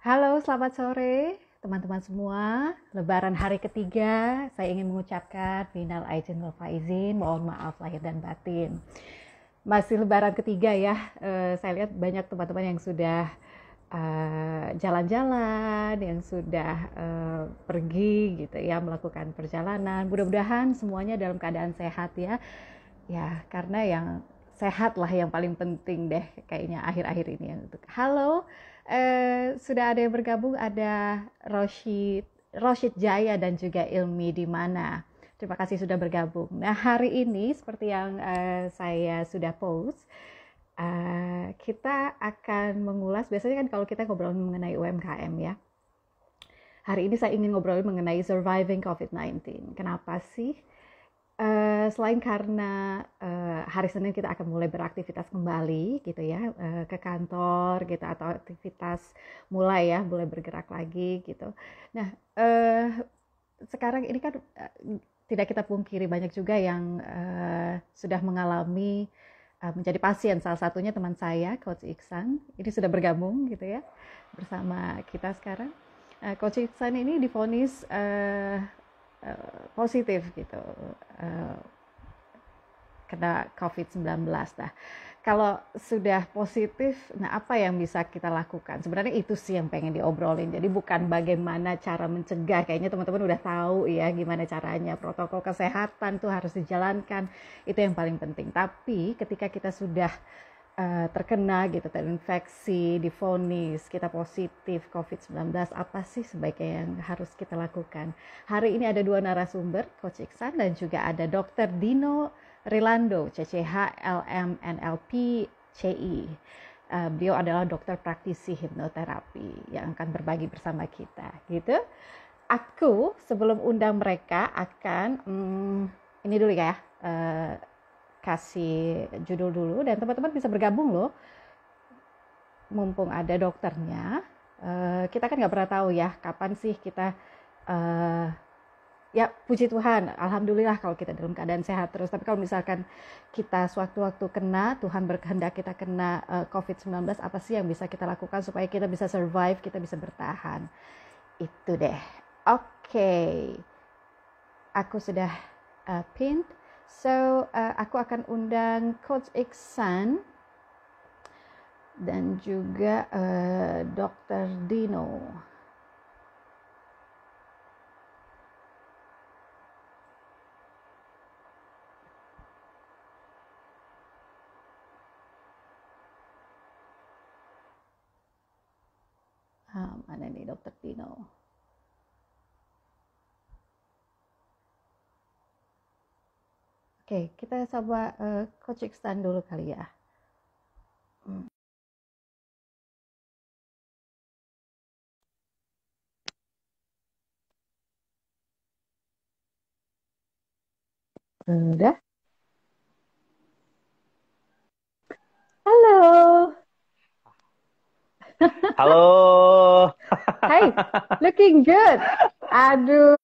Halo, selamat sore teman-teman semua. Lebaran hari ketiga, saya ingin mengucapkan minal aidin wal faizin, mohon maaf lahir dan batin. Masih lebaran ketiga ya, saya lihat banyak teman-teman yang sudah jalan-jalan, yang sudah pergi gitu ya, melakukan perjalanan. Mudah-mudahan semuanya dalam keadaan sehat ya. Ya, karena yang sehat lah yang paling penting deh kayaknya akhir-akhir ini. Halo, sudah ada yang bergabung, ada Roshid Jaya dan juga Ilmi di mana. Terima kasih sudah bergabung. Nah, hari ini seperti yang saya sudah post, kita akan mengulas, biasanya kan kalau kita ngobrol mengenai UMKM ya. Hari ini saya ingin ngobrol mengenai surviving COVID-19. Kenapa sih? Selain karena hari Senin kita akan mulai beraktivitas kembali gitu ya, ke kantor gitu, atau aktivitas mulai bergerak lagi gitu. Nah, sekarang ini kan tidak kita pungkiri banyak juga yang sudah mengalami menjadi pasien. Salah satunya teman saya, Coach Iksan, ini sudah bergabung gitu ya bersama kita sekarang. Coach Iksan ini divonis positif gitu, kena COVID-19. Nah, kalau sudah positif, nah apa yang bisa kita lakukan? Sebenarnya itu sih yang pengen diobrolin. Jadi bukan bagaimana cara mencegah, kayaknya teman-teman udah tahu ya gimana caranya. Protokol kesehatan tuh harus dijalankan, itu yang paling penting. Tapi ketika kita sudah terkena gitu, terinfeksi, divonis, kita positif COVID-19, apa sih sebaiknya yang harus kita lakukan? Hari ini ada dua narasumber, Coach Iksan dan juga ada Dr. Dino Rilando, CCH, LM, NLP, CI. Beliau adalah dokter praktisi hipnoterapi yang akan berbagi bersama kita, gitu. Aku sebelum undang mereka akan ini dulu ya, kasih judul dulu, dan teman-teman bisa bergabung loh, mumpung ada dokternya. Kita kan nggak pernah tahu ya kapan sih kita ya puji Tuhan, alhamdulillah kalau kita dalam keadaan sehat terus. Tapi kalau misalkan kita sewaktu-waktu kena, Tuhan berkehendak kita kena COVID-19, apa sih yang bisa kita lakukan supaya kita bisa survive, kita bisa bertahan? Itu deh. Oke. Aku sudah pinned. So, aku akan undang Coach Iksan dan juga Dr. Dino. Mana nih Dr. Dino? Oke, kita coba Coach Iksan dulu kali ya. Udah? Halo. Halo. Hai, looking good. Aduh.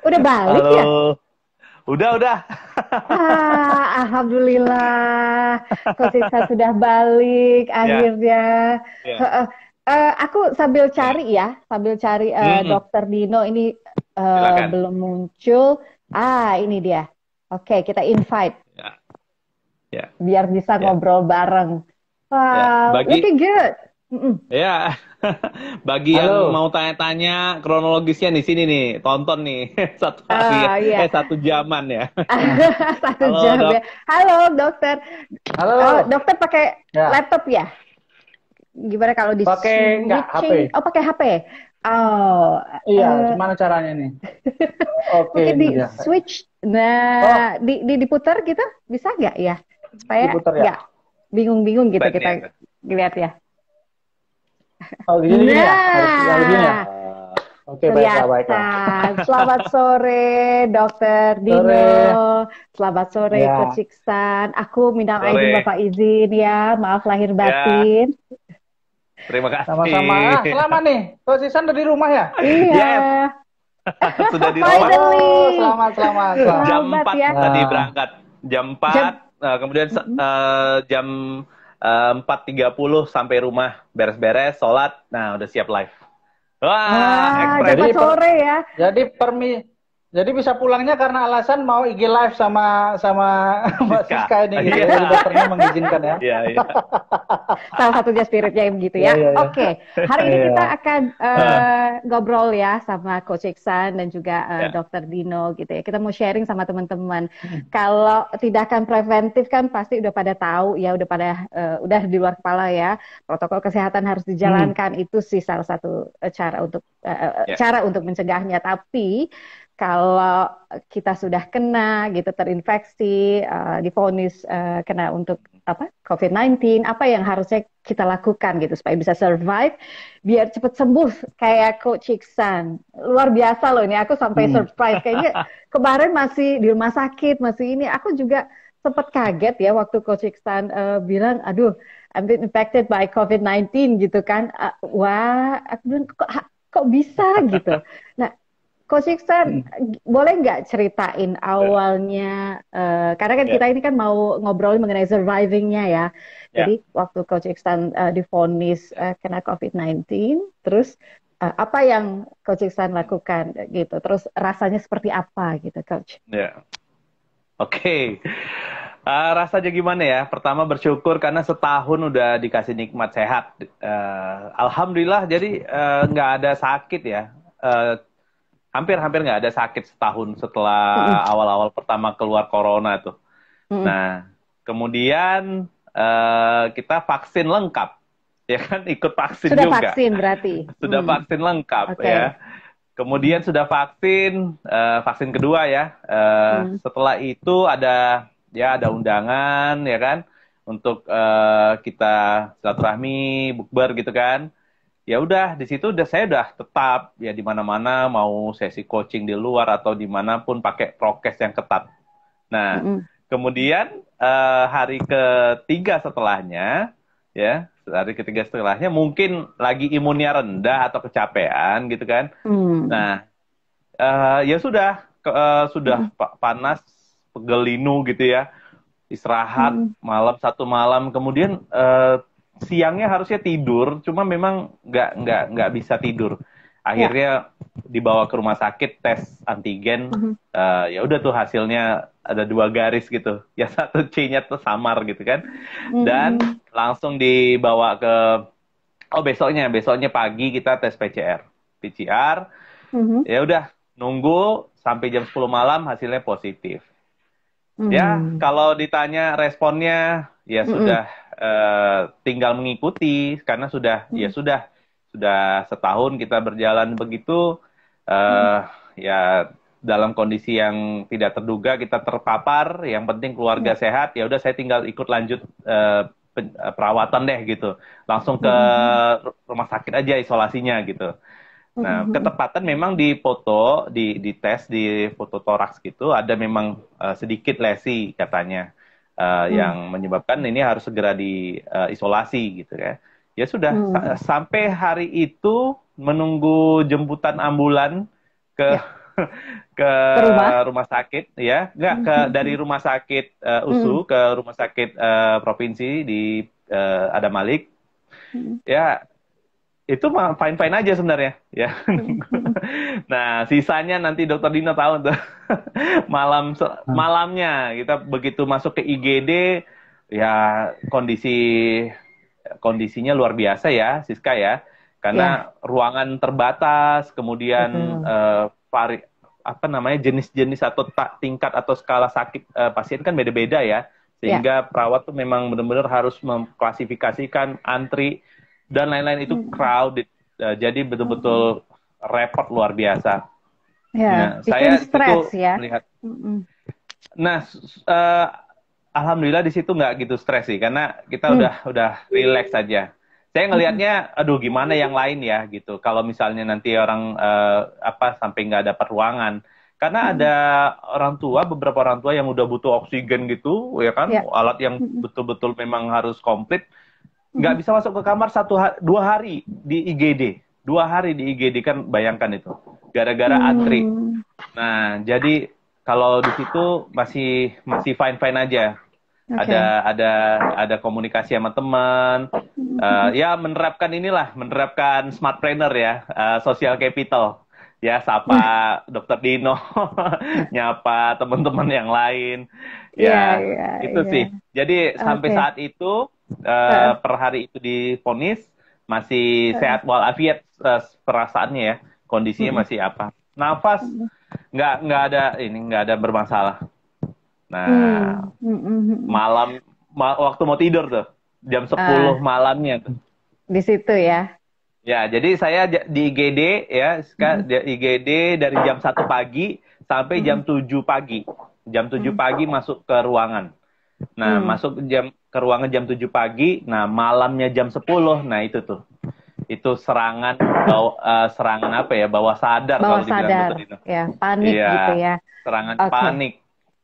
Udah balik Halo. ya? Udah. Alhamdulillah, Coach Iksan sudah balik Ya, akhirnya. ya. Aku sambil cari Dokter Dino ini Silakan. belum muncul. Ini dia. Oke, kita invite Ya, ya, biar bisa ya, ngobrol bareng. ya. Wow, Bagi, looking good. ya, bagi yang Halo. mau tanya-tanya kronologisnya di sini nih, tonton nih satu hari, Iya, satu jaman ya. 1 jam Halo dok. ya. Halo dokter. Halo. Dokter pakai Ya, laptop ya? Gimana kalau di pakai enggak HP? switching? Oh, pakai HP. Oh, Iya, gimana caranya nih? Oke, mungkin di ini dia. switch. Oh, Nah, diputar gitu bisa nggak ya? Supaya diputar ya? nggak bingung-bingung gitu Band ya. kita lihat ya. Oh, gini ya? Harus gini ya? Nah, Oke, baiklah. kelihatan. Selamat sore, Dokter Dino. Sore. Selamat sore, Coach Ya, Iksan. Aku minal aidin Sore. bapak izin ya. Maaf lahir Ya, batin. terima sama-sama. kasih. Selamat nih. Coach Isan udah di rumah ya? Iya. Yes, sudah di rumah. Finally. Oh, selamat. Jam Selamat 4 ya. tadi berangkat. Jam 4, Jam kemudian jam 4.30 sampai rumah, beres-beres, sholat, nah udah siap live. Wah, Wah, ekspres. dapat sore ya. Jadi bisa pulangnya karena alasan mau IG live sama Mbak Siska. Siska ini gitu. Iya. Jadi dokternya mengizinkan ya. Iya, iya. Salah satunya spiritnya begitu ya. Iya, iya, iya. Oke, hari ini Iya. kita akan ngobrol ya sama Coach Iksan dan juga Ya. Dr. Dino gitu ya. Kita mau sharing sama teman-teman. Kalau tindakan preventif kan pasti udah pada tahu ya, udah di luar kepala ya. Protokol kesehatan harus dijalankan, itu sih salah satu cara untuk mencegahnya. Tapi kalau kita sudah kena gitu, terinfeksi, divonis kena untuk COVID-19, apa yang harusnya kita lakukan gitu supaya bisa survive, biar cepat sembuh kayak Coach Iksan. Luar biasa loh ini, aku sampai surprise. Kayaknya kemarin masih di rumah sakit, masih ini. Aku juga sempat kaget ya waktu Coach Iksan bilang, aduh, I'm been infected by COVID-19 gitu kan. Wah, aku bilang, kok bisa gitu. Nah, Coach Iksan, boleh nggak ceritain awalnya, karena kan kita ini kan mau ngobrolin mengenai surviving-nya ya. Jadi waktu Coach Iksan divonis kena COVID-19, terus apa yang Coach Iksan lakukan gitu, terus rasanya seperti apa gitu, Coach? Ya. Oke. Rasanya gimana ya? Pertama bersyukur karena setahun udah dikasih nikmat sehat. Alhamdulillah, jadi nggak ada sakit ya. Hampir nggak ada sakit setahun setelah awal-awal pertama keluar corona tuh. Nah, kemudian kita vaksin lengkap, ya kan, ikut vaksin Sudah juga. vaksin berarti? Sudah vaksin lengkap ya. Kemudian sudah vaksin kedua ya. Setelah itu ada undangan ya kan, untuk kita silaturahmi, bukber gitu kan. Ya udah, di situ saya udah tetap ya di mana-mana, mau sesi coaching di luar atau dimanapun pakai prokes yang ketat. Nah, kemudian hari ketiga setelahnya mungkin lagi imunnya rendah atau kecapean gitu kan. Nah, ya sudah panas, pegelinu gitu ya, istirahat satu malam, kemudian siangnya harusnya tidur, cuma memang nggak bisa tidur. Akhirnya dibawa ke rumah sakit, tes antigen. Ya udah tuh hasilnya ada 2 garis gitu. Ya satu C-nya tuh samar gitu kan. Dan langsung dibawa ke besoknya pagi kita tes PCR. Ya udah nunggu sampai jam 10 malam hasilnya positif. Ya, kalau ditanya responnya ya sudah tinggal mengikuti karena sudah setahun kita berjalan begitu, ya dalam kondisi yang tidak terduga kita terpapar, yang penting keluarga sehat, ya udah saya tinggal ikut lanjut perawatan deh gitu, langsung ke rumah sakit aja isolasinya gitu. Nah, ketepatan memang di foto, di tes, di foto toraks gitu, ada memang sedikit lesi katanya, yang menyebabkan ini harus segera diisolasi gitu ya. Ya sudah, sampai hari itu menunggu jemputan ambulan ke rumah sakit ya, dari rumah sakit USU ke rumah sakit provinsi di Adam Malik. Ya, itu mah fine-fine aja sebenarnya ya. Nah, sisanya nanti Dokter Dino tahu tuh. Malamnya kita begitu masuk ke IGD ya, kondisinya luar biasa ya, Siska ya. Karena ruangan terbatas, kemudian jenis-jenis atau tingkat atau skala sakit pasien kan beda-beda ya. Sehingga perawat tuh memang benar-benar harus mengklasifikasikan, antri dan lain-lain, itu crowded, jadi betul-betul repot luar biasa. Ya, saya stres ya. Melihat. Nah, alhamdulillah di situ nggak gitu stres sih, karena kita udah relax saja. Saya ngelihatnya, aduh gimana yang lain ya gitu. Kalau misalnya nanti orang sampai nggak dapat ruangan, karena ada beberapa orang tua yang udah butuh oksigen gitu, ya kan, alat yang betul-betul memang harus komplit. Nggak bisa masuk ke kamar 2 hari di IGD. 2 hari di IGD, kan bayangkan itu. Gara-gara antri. Nah, jadi kalau di situ masih fine-fine aja. Oke. ada komunikasi sama teman, ya menerapkan smartpreneur ya, social capital ya, sapa Dokter Dino, nyapa teman-teman yang lain, Iya, ya iya, itu iya. sih. Jadi sampai Oke. saat itu Heeh, per hari itu divonis masih heeh. sehat walafiat, perasaannya ya, kondisinya Mm-mm, masih apa, nafas mm-mm. nggak ada bermasalah. Nah, Mm, mm-mm, mm-mm. waktu mau tidur tuh jam 10 Ah, malamnya tuh. di situ ya. Ya, jadi saya di IGD ya, Mm-mm, di IGD dari jam 1 pagi sampai mm-mm, jam 7 pagi. Jam 7 mm, pagi masuk ke ruangan. Nah, mm. masuk ke ruangan jam 7 pagi, nah malamnya jam 10, nah itu tuh. Itu serangan apa ya? Bawah sadar Bawah kalau dibilang sadar, dokter Dino. ya, panik gitu Iya, ya. serangan Oke. panik.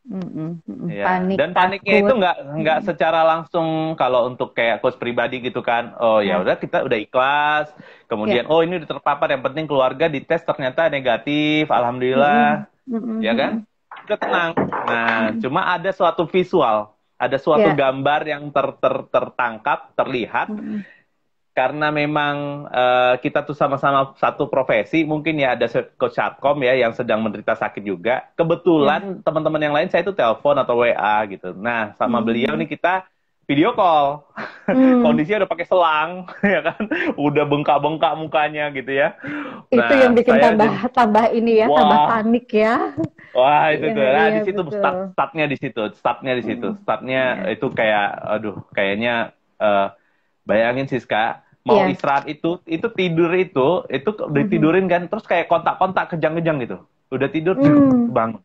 Mm-mm, mm-mm. Ya, Panik, dan paniknya itu takut. nggak Mm-mm. secara langsung kalau untuk kayak coach pribadi gitu kan. Oh ya Ya. udah, kita udah ikhlas. Ya. Kemudian oh ini udah terpapar, yang penting keluarga dites ternyata negatif, Mm-mm, alhamdulillah, mm-mm, ya kan? mm-mm, Kita tenang. Nah, mm-mm. cuma ada suatu visual, ada suatu Ya. gambar yang tertangkap, terlihat, Mm-mm. karena memang kita tuh sama-sama satu profesi, mungkin ya ada coach Satkom ya yang sedang menderita sakit juga. Ya. Kebetulan teman-teman yang lain saya itu telepon atau WA gitu. Nah, sama beliau Mm. nih kita video call. Mm. Kondisinya udah pakai selang, ya kan? Udah bengkak-bengkak mukanya gitu ya. Itu yang Nah, bikin saya tambah jadi tambah ini ya, tambah wah, panik ya. wah itu Iya, tuh. Nah, iya di situ betul. startnya di situ, startnya di situ. Mm. Startnya Ya. itu kayak aduh, kayaknya bayangin Siska, mau Iya. istirahat itu tidur itu Mhm. ditidurin kan, terus kayak kontak-kontak kejang-kejang gitu. Udah tidur, Mm. bangun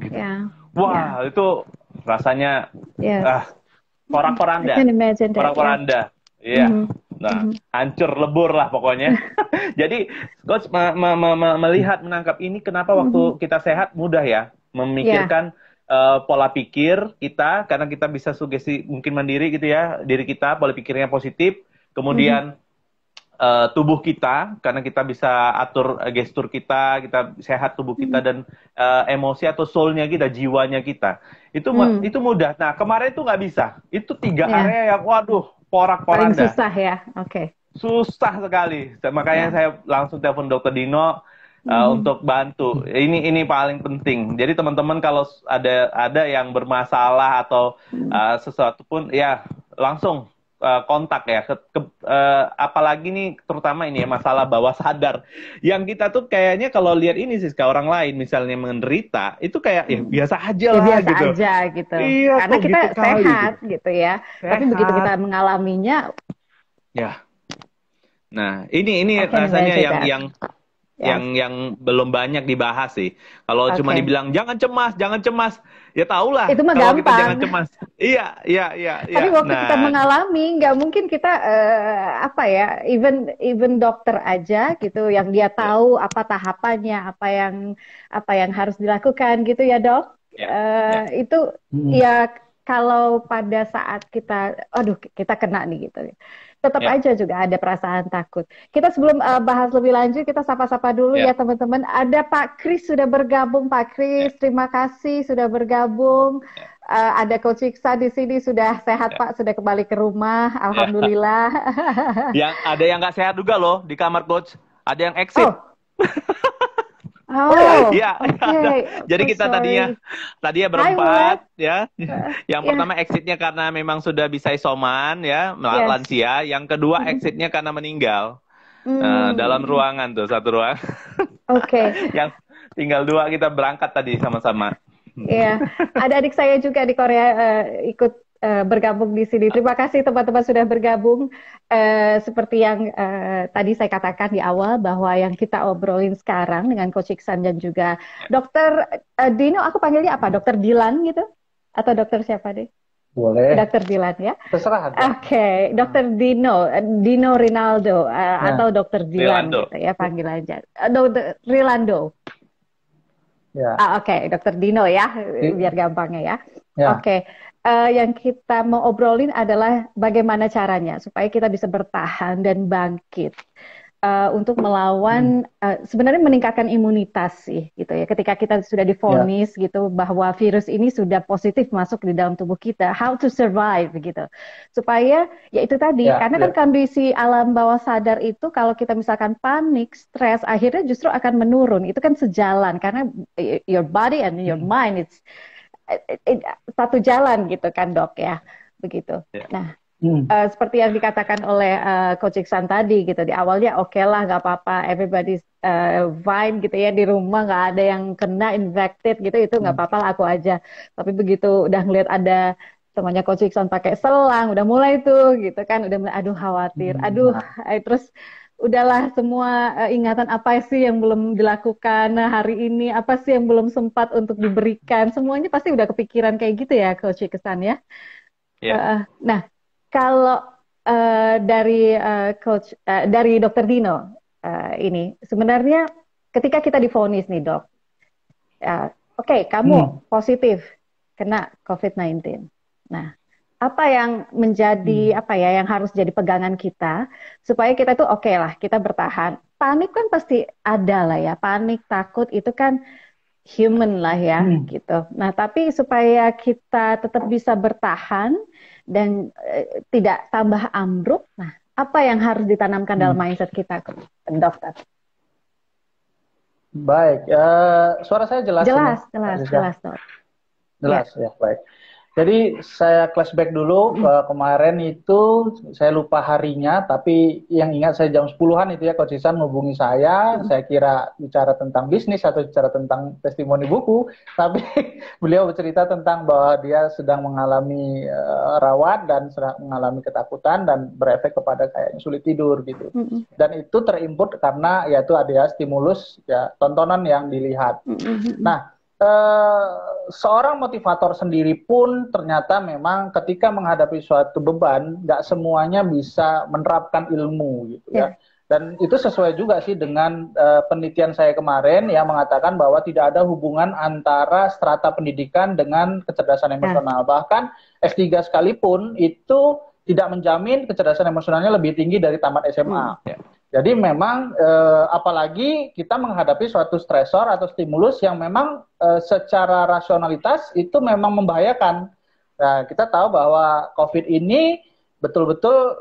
gitu. Ya. Ya. Wah, itu rasanya Yes. ah I can porak-poranda. imagine that. Ya. Porak-poranda. Iya. Mhm. Nah, Mhm. hancur lebur lah pokoknya. Jadi, coach melihat menangkap ini, kenapa Mhm. waktu kita sehat mudah ya Ya. memikirkan pola pikir kita, karena kita bisa sugesti mungkin mandiri gitu ya, diri kita pola pikirnya positif, Mhm. kemudian tubuh kita, karena kita bisa atur gestur kita, kita sehat tubuh kita, Mhm. dan emosi atau soul-nya kita, jiwanya kita. Mm. Itu mudah. Nah, kemarin itu nggak bisa. Itu 3 area Ya. yang, waduh, Paling porak-poranda. susah ya. Oke. Susah sekali. Makanya Ya. saya langsung telepon Dokter Dino Mhm. untuk bantu. Ini paling penting. Jadi teman-teman kalau ada yang bermasalah atau Mhm. sesuatu pun ya langsung kontak ya. Apalagi nih terutama ini ya, masalah bawah sadar. Yang kita tuh kayaknya kalau lihat ini sih ke orang lain misalnya menderita, itu kayak ya Mhm. biasa aja Ya lah biasa gitu. aja gitu. Iya, Karena kok kita gitu kali sehat gitu. gitu ya. Tapi begitu kita Sehat. mengalaminya, Ya. Nah, ini I can rasanya imagine yang that. yang Yes. yang belum banyak dibahas sih. Kalau cuma Oke. dibilang jangan cemas, ya tahulah Itu mah kalau kita jangan gampang. cemas. Iya, iya, iya, iya. Tapi waktu kita Nah, mengalami, nggak mungkin kita apa ya, even dokter aja gitu, yang dia ya, tahu apa tahapannya, apa yang harus dilakukan gitu ya dok. ya, ya, Itu Mm. ya kalau pada saat kita, aduh kita kena nih gitu, tetap ya, aja juga ada perasaan takut. Kita sebelum bahas lebih lanjut, kita sapa-sapa dulu ya, ya teman-teman. Ada Pak Kris sudah bergabung, Pak ya, Kris, terima kasih sudah bergabung. ya, Ada Coach Iksan di sini sudah sehat ya, Pak, sudah kembali ke rumah, ya. alhamdulillah. Yang ada yang nggak sehat juga loh di kamar coach. Ada yang exit. Oh, oh, Iya, ada. okay. Jadi So kita sorry. tadinya Hi Wes. berempat ya. Yang Ya, pertama exitnya karena memang sudah bisa isoman ya, yes. lansia. Yang kedua exitnya karena meninggal. Dalam Hmm, ruangan tuh, satu ruangan. oke. Yang tinggal 2 kita berangkat tadi sama-sama. Ya, ada adik saya juga di Korea ikut bergabung di sini. Terima kasih teman-teman sudah bergabung. Seperti yang tadi saya katakan di awal bahwa yang kita obrolin sekarang dengan Coach Iksan dan juga Dokter Dino, aku panggilnya apa? Dokter Dilan gitu? Atau dokter siapa deh? Boleh, Dokter Dilan ya. terserah aja. Oke, Dokter Dino, Dino Rinaldo Ya, atau Dokter Dilan Rilando. gitu ya panggilannya. Dokter Rilando. ya, Oke, Dokter Dino ya, I- biar gampangnya ya. ya. Oke, yang kita mau obrolin adalah bagaimana caranya supaya kita bisa bertahan dan bangkit. untuk melawan sebenarnya meningkatkan imunitas sih gitu ya. Ketika kita sudah divonis gitu bahwa virus ini sudah positif masuk di dalam tubuh kita, how to survive gitu. Supaya ya itu tadi karena kan kondisi alam bawah sadar itu kalau kita misalkan panik, stres, akhirnya justru akan menurun. Itu kan sejalan karena your body and your mind it's satu jalan gitu kan, Dok ya. Begitu. Nah, seperti yang dikatakan oleh Coach Iksan tadi gitu, di awalnya oke lah, nggak apa-apa, everybody's fine gitu ya, di rumah nggak ada yang kena infected gitu, itu nggak apa-apa lah, aku aja. Tapi begitu udah ngeliat ada temannya Coach Iksan pakai selang, udah mulai tuh gitu kan, udah mulai aduh khawatir, terus udahlah semua ingatan apa sih yang belum dilakukan hari ini, apa sih yang belum sempat untuk diberikan, semuanya pasti udah kepikiran kayak gitu ya Coach Iksan ya. Nah, kalau dari Coach, dari Dokter Dino ini sebenarnya ketika kita divonis nih Dok, oke, kamu positif kena COVID-19. Nah, apa yang menjadi apa ya yang harus jadi pegangan kita supaya kita tuh oke lah kita bertahan. Panik kan pasti ada lah ya, panik, takut itu kan human lah ya gitu. Nah, tapi supaya kita tetap bisa bertahan dan tidak tambah ambruk, nah apa yang harus ditanamkan dalam mindset kita, Dokter? Baik, suara saya jelas? Jelas, Dok. Jelas ya, baik. Jadi saya flashback dulu, kemarin itu saya lupa harinya, tapi yang ingat saya jam 10-an itu ya Coach Iksan menghubungi saya kira bicara tentang bisnis atau bicara tentang testimoni buku, tapi beliau bercerita tentang bahwa dia sedang mengalami rawat dan sedang mengalami ketakutan dan berefek kepada kayaknya sulit tidur gitu. Dan itu terinput karena yaitu ada stimulus ya tontonan yang dilihat. Nah, seorang motivator sendiri pun ternyata memang ketika menghadapi suatu beban nggak semuanya bisa menerapkan ilmu gitu ya. Dan itu sesuai juga sih dengan penelitian saya kemarin yang mengatakan bahwa tidak ada hubungan antara strata pendidikan dengan kecerdasan emosional. Bahkan S3 sekalipun itu tidak menjamin kecerdasan emosionalnya lebih tinggi dari tamat SMA. Jadi memang apalagi kita menghadapi suatu stresor atau stimulus yang memang secara rasionalitas itu memang membahayakan. Nah, kita tahu bahwa COVID ini betul-betul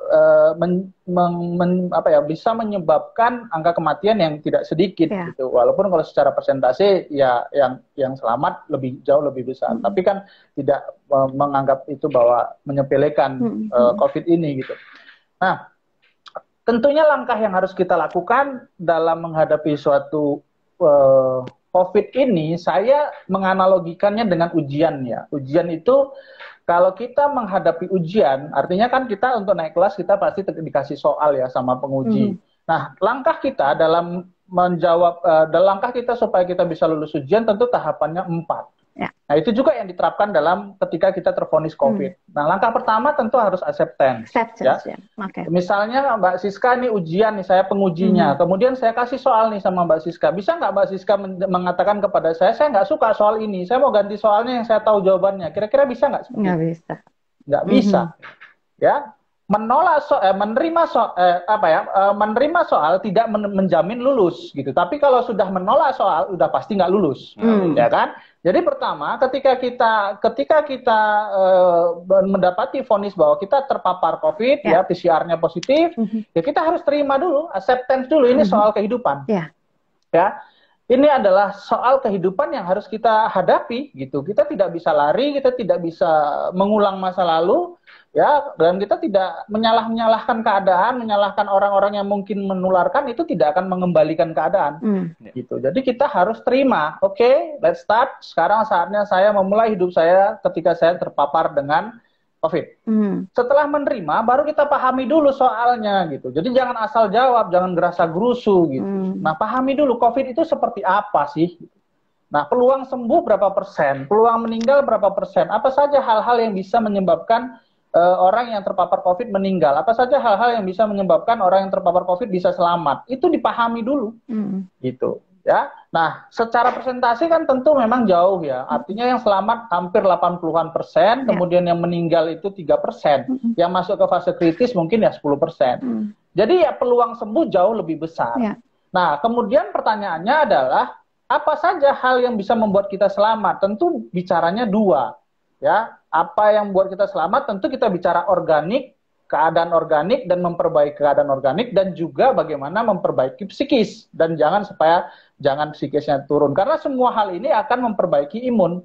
bisa menyebabkan angka kematian yang tidak sedikit gitu. Walaupun kalau secara persentase ya yang selamat jauh lebih besar. Tapi kan tidak menganggap itu bahwa menyepelekan COVID ini gitu. Nah, tentunya langkah yang harus kita lakukan dalam menghadapi suatu COVID ini, saya menganalogikannya dengan ujian ya. Ujian itu kalau kita menghadapi ujian, artinya kan kita untuk naik kelas kita pasti dikasih soal ya sama penguji. Nah, langkah kita dalam menjawab, langkah kita supaya kita bisa lulus ujian tentu tahapannya 4. Nah, itu juga yang diterapkan dalam ketika kita tervonis COVID. Nah, langkah pertama tentu harus acceptance. Ya. Misalnya Mbak Siska nih ujian nih, saya pengujinya. Kemudian saya kasih soal nih sama Mbak Siska. Bisa nggak Mbak Siska mengatakan kepada saya nggak suka soal ini. Saya mau ganti soalnya yang saya tahu jawabannya. Kira-kira bisa nggak? Nggak bisa. Nggak bisa. Ya. Menolak menerima soal tidak menjamin lulus gitu. Tapi kalau sudah menolak soal udah pasti nggak lulus, ya kan? Jadi pertama ketika kita mendapati vonis bahwa kita terpapar COVID ya PCR-nya positif, ya kita harus terima dulu, acceptance dulu ini soal kehidupan, ya. Ini adalah soal kehidupan yang harus kita hadapi gitu. Kita tidak bisa lari, kita tidak bisa mengulang masa lalu. Ya, dan kita tidak menyalahkan keadaan, menyalahkan orang-orang yang mungkin menularkan, itu tidak akan mengembalikan keadaan. Gitu. Jadi kita harus terima, oke, let's start. Sekarang saatnya saya memulai hidup saya ketika saya terpapar dengan COVID. Setelah menerima, baru kita pahami dulu soalnya gitu. Jadi jangan asal jawab, jangan gerasa gerusu gitu. Nah, pahami dulu COVID itu seperti apa sih? Nah, peluang sembuh berapa persen, peluang meninggal berapa persen, apa saja hal-hal yang bisa menyebabkan orang yang terpapar COVID meninggal. Apa saja hal-hal yang bisa menyebabkan orang yang terpapar COVID bisa selamat. Itu dipahami dulu. Gitu. Ya. Nah, secara presentasi kan tentu memang jauh ya. Artinya yang selamat hampir 80-an%, kemudian yang meninggal itu 3%. Yang masuk ke fase kritis mungkin ya 10%. Jadi ya peluang sembuh jauh lebih besar. Ya. Nah, kemudian pertanyaannya adalah apa saja hal yang bisa membuat kita selamat? Tentu bicaranya dua, ya. Apa yang membuat kita selamat? Tentu kita bicara organik, keadaan organik dan memperbaiki keadaan organik, dan juga bagaimana memperbaiki psikis, dan jangan psikisnya turun, karena semua hal ini akan memperbaiki imun.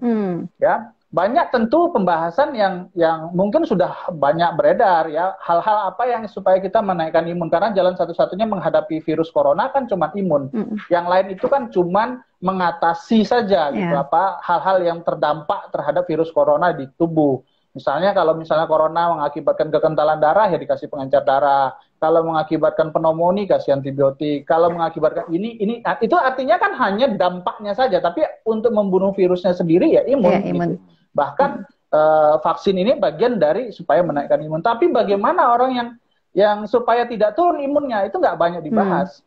Ya, banyak tentu pembahasan yang mungkin sudah banyak beredar, ya, hal-hal apa yang supaya kita menaikkan imun, karena jalan satu-satunya menghadapi virus corona kan cuma imun. Yang lain itu kan cuma mengatasi saja gitu, hal-hal yang terdampak terhadap virus corona di tubuh. Misalnya kalau corona mengakibatkan kekentalan darah, ya dikasih pengencer darah. Kalau mengakibatkan pneumonia, kasih antibiotik. Kalau mengakibatkan ini itu artinya kan hanya dampaknya saja, tapi untuk membunuh virusnya sendiri ya imun. Ya, imun. Gitu. Bahkan vaksin ini bagian dari supaya menaikkan imun. Tapi bagaimana orang yang supaya tidak turun imunnya, itu nggak banyak dibahas.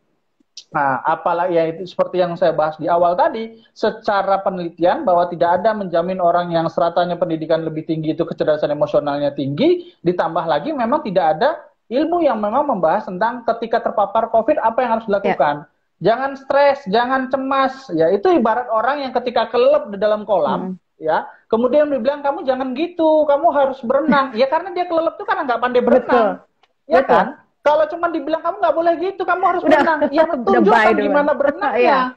Nah, apalagi ya itu seperti yang saya bahas di awal tadi, secara penelitian bahwa tidak ada menjamin orang yang stratanya pendidikan lebih tinggi itu kecerdasan emosionalnya tinggi, ditambah lagi memang tidak ada ilmu yang memang membahas tentang ketika terpapar COVID apa yang harus dilakukan. Jangan stres, jangan cemas, ya itu ibarat orang yang ketika kelelep di dalam kolam, ya, kemudian dibilang kamu jangan gitu, kamu harus berenang, ya karena dia kelelep itu karena nggak pandai berenang, ya kan? Kalau cuma dibilang kamu nggak boleh gitu, kamu harus berenang. Ya tunjukkan gimana berenangnya.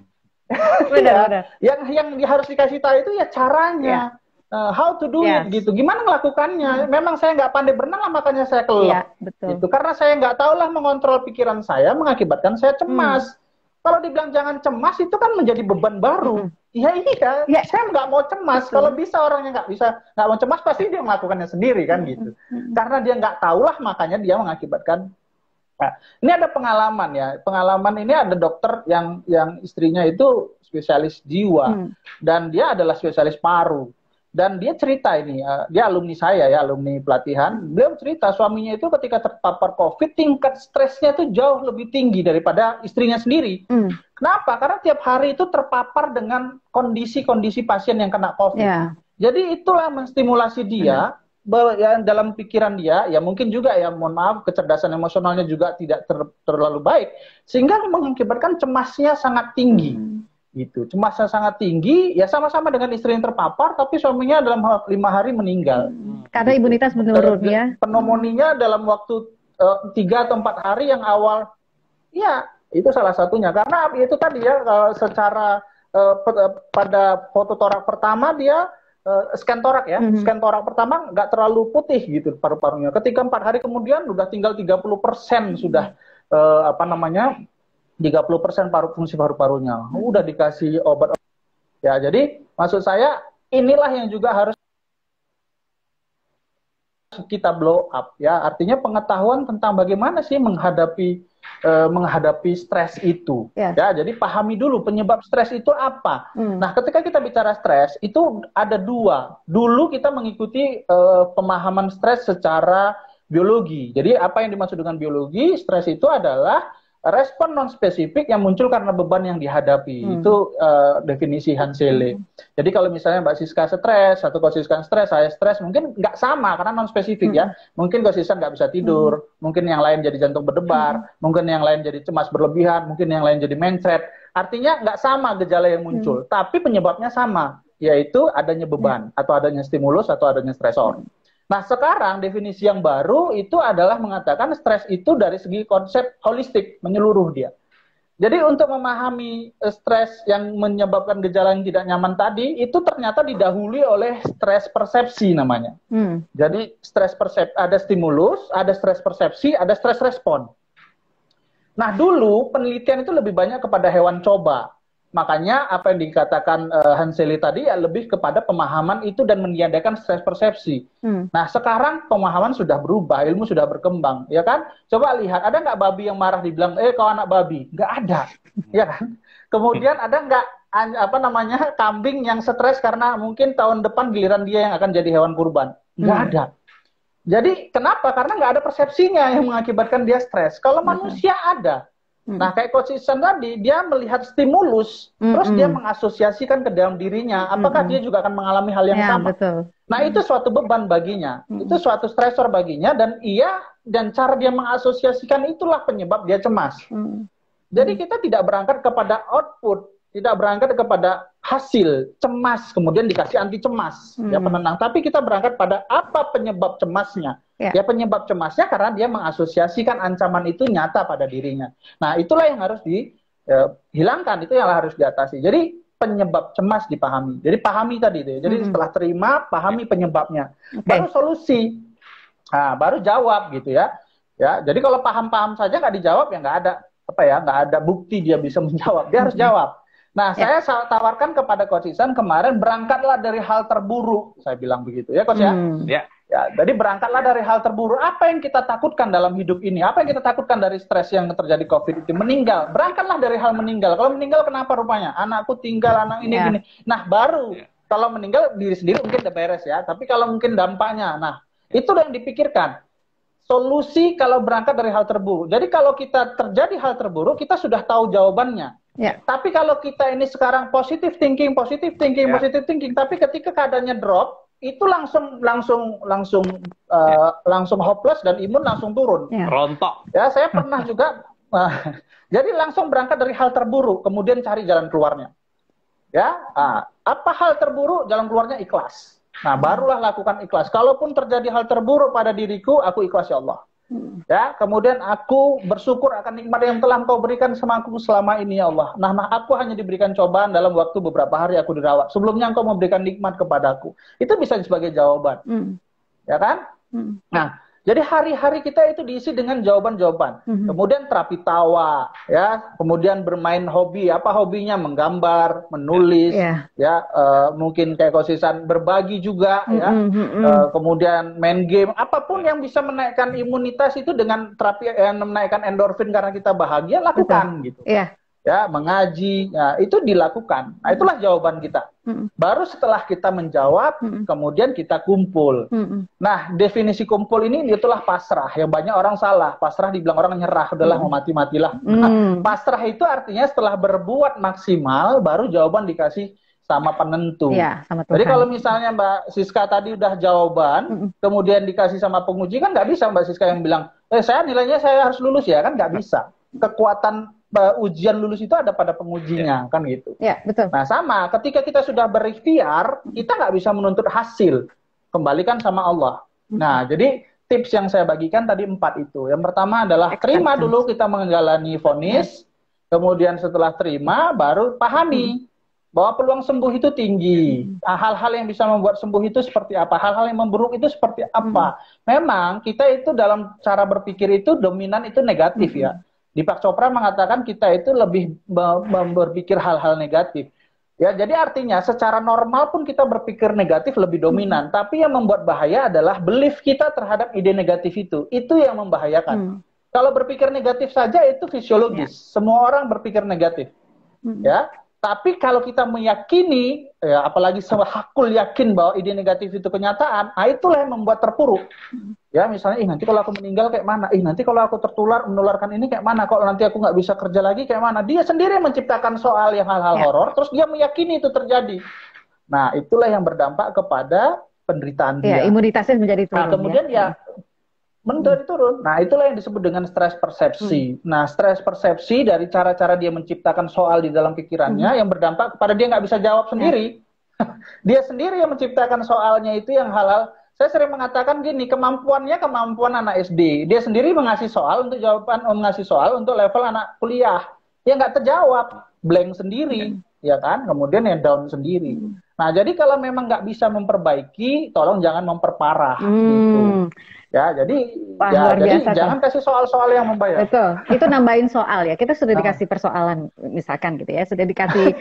Benar. Yang harus dikasih tahu itu ya caranya, how to do it gitu. Gimana melakukannya? Memang saya nggak pandai berenang, makanya saya kelelep. Gitu. Karena saya nggak tahu lah mengontrol pikiran saya, mengakibatkan saya cemas. Kalau dibilang jangan cemas, itu kan menjadi beban baru. Iya, saya nggak mau cemas. Kalau bisa orangnya nggak mau cemas, pasti dia melakukannya sendiri kan gitu. Karena dia nggak tahu lah, makanya dia mengakibatkan. Nah, ini ada pengalaman ya. Pengalaman ini ada dokter yang istrinya itu spesialis jiwa dan dia adalah spesialis paru. Dan dia cerita ini, dia alumni saya ya, alumni pelatihan. Beliau cerita suaminya itu ketika terpapar COVID, tingkat stresnya itu jauh lebih tinggi daripada istrinya sendiri. Kenapa? Karena tiap hari itu terpapar dengan kondisi-kondisi pasien yang kena COVID. Jadi itulah menstimulasi dia. Bahwa ya dalam pikiran dia, ya mungkin juga ya mohon maaf kecerdasan emosionalnya juga tidak terlalu baik, sehingga mengakibatkan cemasnya sangat tinggi. Gitu. Cemasnya sangat tinggi, ya sama-sama dengan istri yang terpapar, tapi suaminya dalam 5 hari meninggal. Karena imunitas menurun ya. Pneumonia dalam waktu 3 atau 4 hari yang awal, ya itu salah satunya. Karena itu tadi ya secara pada foto torak pertama dia scan torak ya, scan torak pertama nggak terlalu putih gitu paru-parunya. Ketika 4 hari kemudian udah tinggal 30% sudah 30% fungsi paru-parunya. Udah dikasih obat. Ya, jadi maksud saya inilah yang juga harus kita blow up ya. Artinya pengetahuan tentang bagaimana sih menghadapi stres itu. Ya, jadi pahami dulu penyebab stres itu apa. Nah, ketika kita bicara stres itu ada 2. Dulu kita mengikuti pemahaman stres secara biologi. Jadi apa yang dimaksud dengan biologi? Stres itu adalah respon non-spesifik yang muncul karena beban yang dihadapi. Itu definisi Hansele. Jadi kalau misalnya Mbak Siska stres, atau kalau Siska stres, saya stres, mungkin nggak sama karena non-spesifik ya. Mungkin kalau Siska nggak bisa tidur, mungkin yang lain jadi jantung berdebar, mungkin yang lain jadi cemas berlebihan, mungkin yang lain jadi mencret. Artinya nggak sama gejala yang muncul, tapi penyebabnya sama, yaitu adanya beban, atau adanya stimulus, atau adanya stresor. Nah, sekarang definisi yang baru itu adalah mengatakan stres itu dari segi konsep holistik, menyeluruh dia. Jadi untuk memahami stres yang menyebabkan gejala yang tidak nyaman tadi, itu ternyata didahului oleh stres persepsi namanya. Jadi stres persepsi, ada stimulus, ada stres persepsi, ada stres respon. Nah, dulu penelitian itu lebih banyak kepada hewan coba. Makanya apa yang dikatakan Hansele tadi ya lebih kepada pemahaman itu dan meniadakan stres persepsi. Nah, sekarang pemahaman sudah berubah, ilmu sudah berkembang, ya kan? Coba lihat, ada nggak babi yang marah dibilang, kau anak babi? Nggak ada, ya kan? Kemudian ada nggak kambing yang stres karena mungkin tahun depan giliran dia yang akan jadi hewan kurban? Nggak ada. Jadi kenapa? Karena nggak ada persepsinya yang mengakibatkan dia stres. Kalau manusia ada. Nah, kayak Coach Ihsan tadi, dia melihat stimulus, terus dia mengasosiasikan ke dalam dirinya, apakah dia juga akan mengalami hal yang sama? Betul. Nah, itu suatu beban baginya, itu suatu stresor baginya, dan cara dia mengasosiasikan itulah penyebab dia cemas. Jadi kita tidak berangkat kepada output, tidak berangkat kepada hasil cemas, kemudian dikasih anti cemas, ya penenang. Tapi kita berangkat pada apa penyebab cemasnya. Ya penyebab cemasnya karena dia mengasosiasikan ancaman itu nyata pada dirinya. Nah, itulah yang harus dihilangkan, itu yang harus diatasi. Jadi penyebab cemas dipahami. Jadi pahami tadi itu. Jadi setelah terima, pahami penyebabnya. Baru solusi. Nah, baru jawab gitu ya. Ya, jadi kalau paham-paham saja nggak dijawab ya nggak ada bukti dia bisa menjawab. Dia harus jawab. Nah, saya tawarkan kepada Coach Ihsan kemarin, berangkatlah dari hal terburuk. Saya bilang begitu ya, Coach ya. Ya, jadi berangkatlah dari hal terburuk. Apa yang kita takutkan dalam hidup ini? Apa yang kita takutkan dari stres yang terjadi COVID itu? Meninggal. Berangkatlah dari hal meninggal. Kalau meninggal kenapa rupanya? Anakku tinggal, anak ini gini. Nah, baru kalau meninggal diri sendiri mungkin udah beres ya. Tapi kalau mungkin dampaknya, nah itu yang dipikirkan. Solusi kalau berangkat dari hal terburuk. Jadi kalau kita terjadi hal terburuk, kita sudah tahu jawabannya. Tapi kalau kita ini sekarang positive thinking, tapi ketika keadaannya drop, itu langsung hopeless dan imun langsung turun. Rontok. Ya, saya pernah juga. Jadi langsung berangkat dari hal terburuk, kemudian cari jalan keluarnya. Ya, apa hal terburuk? Jalan keluarnya ikhlas. Nah, barulah lakukan ikhlas. Kalaupun terjadi hal terburuk pada diriku, aku ikhlas ya Allah. Ya, kemudian aku bersyukur akan nikmat yang telah Engkau berikan sama aku selama ini ya Allah. Nah, aku hanya diberikan cobaan dalam waktu beberapa hari aku dirawat. Sebelumnya Engkau memberikan nikmat kepadaku. Itu bisa sebagai jawaban. Ya kan? Nah, jadi hari-hari kita itu diisi dengan jawaban-jawaban. Kemudian terapi tawa, ya. Kemudian bermain hobi. Apa hobinya? Menggambar, menulis, ya. Mungkin kayak Coach Ihsan berbagi juga, ya. Kemudian main game. Apapun yang bisa menaikkan imunitas itu dengan terapi yang menaikkan endorfin karena kita bahagia, lakukan gitu. Ya, mengaji, ya, itu dilakukan. Nah, itulah jawaban kita. Baru setelah kita menjawab, kemudian kita kumpul. Nah, definisi kumpul ini itulah pasrah. Yang banyak orang salah. Pasrah dibilang orang nyerah, udahlah mau mati-matilah. Pasrah itu artinya setelah berbuat maksimal, baru jawaban dikasih sama penentu. Sama Tuhan. Jadi kalau misalnya Mbak Siska tadi udah jawaban, kemudian dikasih sama penguji, kan nggak bisa Mbak Siska yang bilang, nilainya saya harus lulus ya, kan nggak bisa. Kekuatan ujian lulus itu ada pada pengujinya, kan gitu. Betul. Nah, sama, ketika kita sudah berikhtiar, kita nggak bisa menuntut hasil. Kembalikan sama Allah. Nah, jadi tips yang saya bagikan tadi 4 itu. Yang pertama adalah terima dulu kita menjalani vonis, kemudian setelah terima, baru pahami bahwa peluang sembuh itu tinggi. Hal-hal yang bisa membuat sembuh itu seperti apa? Hal-hal yang memburuk itu seperti apa? Memang kita itu dalam cara berpikir itu dominan itu negatif ya. Deepak Chopra mengatakan kita itu lebih berpikir hal-hal negatif. Ya, jadi artinya secara normal pun kita berpikir negatif lebih dominan. Tapi yang membuat bahaya adalah belief kita terhadap ide negatif itu. Itu yang membahayakan. Kalau berpikir negatif saja itu fisiologis. Semua orang berpikir negatif. Ya. Tapi kalau kita meyakini, ya, apalagi hakul yakin bahwa ide negatif itu kenyataan, nah itulah yang membuat terpuruk. Ya, misalnya, nanti kalau aku meninggal kayak mana? Nanti kalau aku menularkan ini kayak mana? Kalau nanti aku nggak bisa kerja lagi kayak mana? Dia sendiri menciptakan soal yang hal-hal horor, terus dia meyakini itu terjadi. Nah, itulah yang berdampak kepada penderitaan dia. Imunitasnya menjadi turun. Nah, kemudian menjadi turun. Nah, itulah yang disebut dengan stres persepsi. Nah, stres persepsi dari cara-cara dia menciptakan soal di dalam pikirannya yang berdampak kepada dia nggak bisa jawab sendiri. Dia sendiri yang menciptakan soalnya itu yang hal-hal. Saya sering mengatakan gini, kemampuan anak SD. Dia sendiri mengasih soal untuk level anak kuliah. Ya nggak terjawab, blank sendiri, ya kan? Kemudian yang down sendiri. Nah, jadi kalau memang nggak bisa memperbaiki, tolong jangan memperparah. Gitu. Ya, jadi jangan kasih soal-soal yang membayar. Betul. Itu nambahin soal ya. Kita sudah dikasih persoalan misalkan gitu ya. Sudah dikasih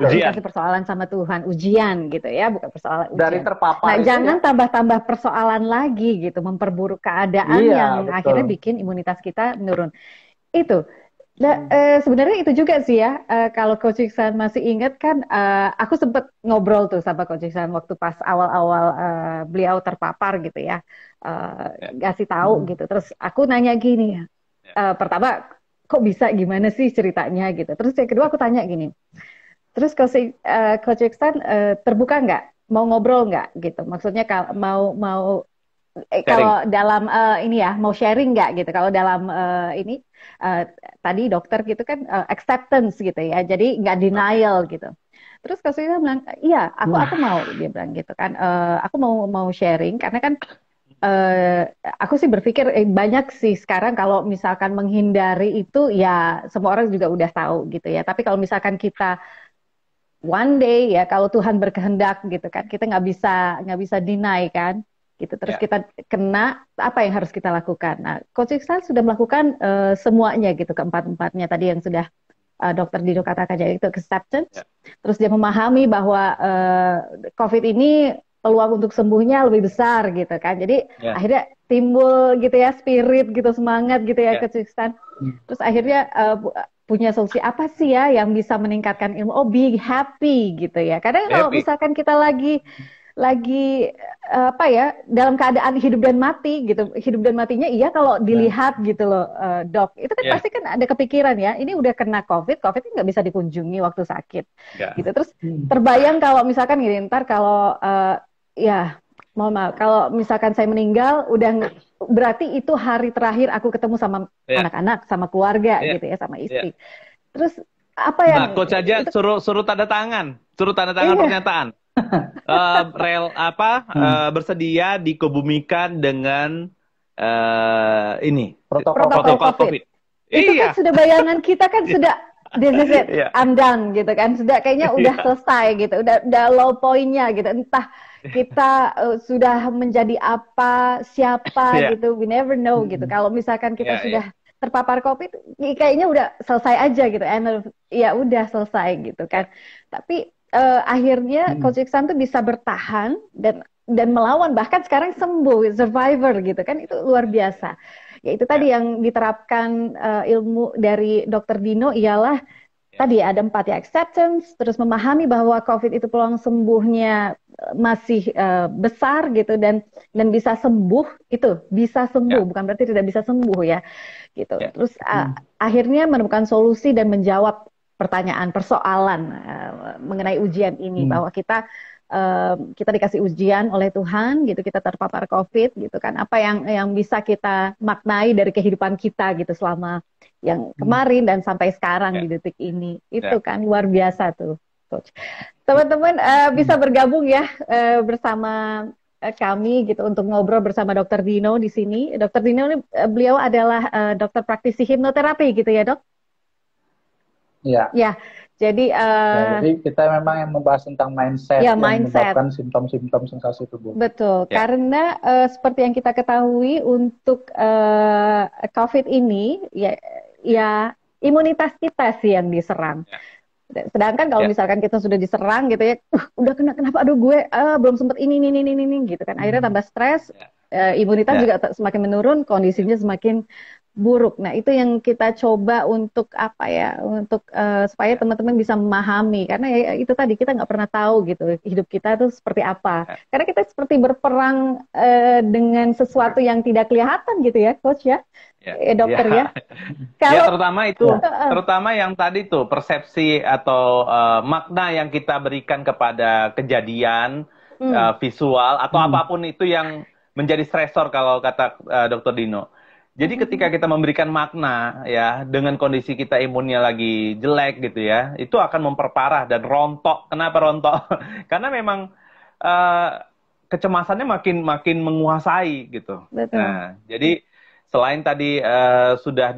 dikasih persoalan sama Tuhan, ujian gitu ya, bukan persoalan ujian. Dari terpapar. Nah, jangan tambah-tambah persoalan lagi gitu, memperburuk keadaan yang akhirnya bikin imunitas kita menurun. Itu. Sebenarnya itu juga sih ya, kalau Coach Ihsan masih ingat kan, aku sempat ngobrol tuh sama Coach Ihsan waktu pas awal-awal beliau terpapar gitu ya, kasih tahu gitu. Terus aku nanya gini, pertama kok bisa, gimana sih ceritanya gitu. Terus yang kedua aku tanya gini, terus Coach Iksan terbuka nggak, mau ngobrol nggak gitu, maksudnya kalau mau Sharing. kalau dalam ini ya mau sharing nggak gitu, kalau dalam ini tadi dokter gitu kan acceptance gitu ya, jadi nggak denial gitu. Terus Kak Sultan bilang, iya, aku mau, dia bilang gitu kan, aku mau sharing karena kan aku sih berpikir banyak sih sekarang kalau misalkan menghindari itu ya semua orang juga udah tahu gitu ya. Tapi kalau misalkan kita one day ya, kalau Tuhan berkehendak gitu kan, kita nggak bisa deny kan gitu. Terus Ya. kita kena, apa yang harus kita lakukan? Nah, Coach Iksan sudah melakukan semuanya gitu, keempat-empatnya tadi yang sudah Dokter Dino katakan, jadi itu acceptance. Ya. Terus dia memahami bahwa COVID ini peluang untuk sembuhnya lebih besar gitu kan. Jadi Ya. akhirnya timbul gitu ya spirit gitu, semangat gitu ya, Ya. Coach Iksan. Terus akhirnya punya solusi apa sih ya yang bisa meningkatkan ilmu? Oh, be happy gitu ya. Kadang kalau Happy. misalkan kita lagi apa ya, dalam keadaan hidup dan mati gitu, hidup dan matinya iya kalau dilihat gitu loh, dok, itu kan Ya. pasti kan ada kepikiran ya, ini udah kena COVID ini nggak bisa dikunjungi waktu sakit Ya. gitu. Terus terbayang kalau misalkan gini, ntar kalau ya mohon maaf, kalau misalkan saya meninggal, udah berarti itu hari terakhir aku ketemu sama Ya. anak-anak, sama keluarga Ya. gitu ya, sama Ya. istri. Terus apa yang Nah, coach aja itu, suruh tanda tangan iya, pernyataan. Bersedia dikebumikan dengan ini Protokol protokol protokol COVID. COVID. Itu kan Iya. sudah bayangan kita kan sudah this is it, Iya. I'm done gitu kan, sudah kayaknya udah Iya. selesai gitu, udah low point-nya gitu, entah kita sudah menjadi apa, siapa Iya. gitu, we never know gitu. Kalau misalkan kita Iya, sudah terpapar COVID, kayaknya udah selesai aja gitu, ya udah selesai gitu kan. Tapi akhirnya Coach Iksan tuh bisa bertahan dan melawan, bahkan sekarang sembuh, survivor gitu kan, itu luar biasa. Ya itu tadi yang diterapkan ilmu dari Dokter Dino ialah tadi ada 4 ya, acceptance, terus memahami bahwa COVID itu peluang sembuhnya masih besar gitu, dan bisa sembuh, itu bisa sembuh, bukan berarti tidak bisa sembuh ya gitu. Terus akhirnya menemukan solusi dan menjawab persoalan mengenai ujian ini, bahwa kita dikasih ujian oleh Tuhan gitu, kita terpapar COVID gitu kan, apa yang bisa kita maknai dari kehidupan kita gitu selama yang kemarin dan sampai sekarang di detik ini, itu kan luar biasa tuh, Coach. Teman-teman bisa bergabung ya bersama kami gitu untuk ngobrol bersama Dokter Dino di sini. Dokter Dino ini beliau adalah dokter praktisi hipnoterapi gitu ya, Dok? Iya. Ya. Jadi kita memang yang membahas tentang mindset yang menyebabkan simptom-simptom sensasi tubuh. Betul, karena seperti yang kita ketahui untuk COVID ini ya imunitas kita sih yang diserang. Sedangkan kalau misalkan kita sudah diserang gitu ya, udah kenapa, aduh gue belum sempat ini gitu kan, akhirnya tambah stres, imunitas juga semakin menurun, kondisinya semakin buruk. Nah, itu yang kita coba untuk apa ya, untuk supaya teman-teman bisa memahami, karena ya itu tadi, kita nggak pernah tahu gitu hidup kita itu seperti apa, karena kita seperti berperang dengan sesuatu yang tidak kelihatan gitu ya, Coach ya, dokter ya. Kalau terutama yang tadi tuh persepsi atau makna yang kita berikan kepada kejadian visual atau apapun itu yang menjadi stresor kalau kata Dokter Dino. Jadi ketika kita memberikan makna ya dengan kondisi kita imunnya lagi jelek gitu ya, itu akan memperparah dan rontok. Kenapa rontok? Karena memang kecemasannya makin menguasai gitu. Betul. Nah, jadi selain tadi sudah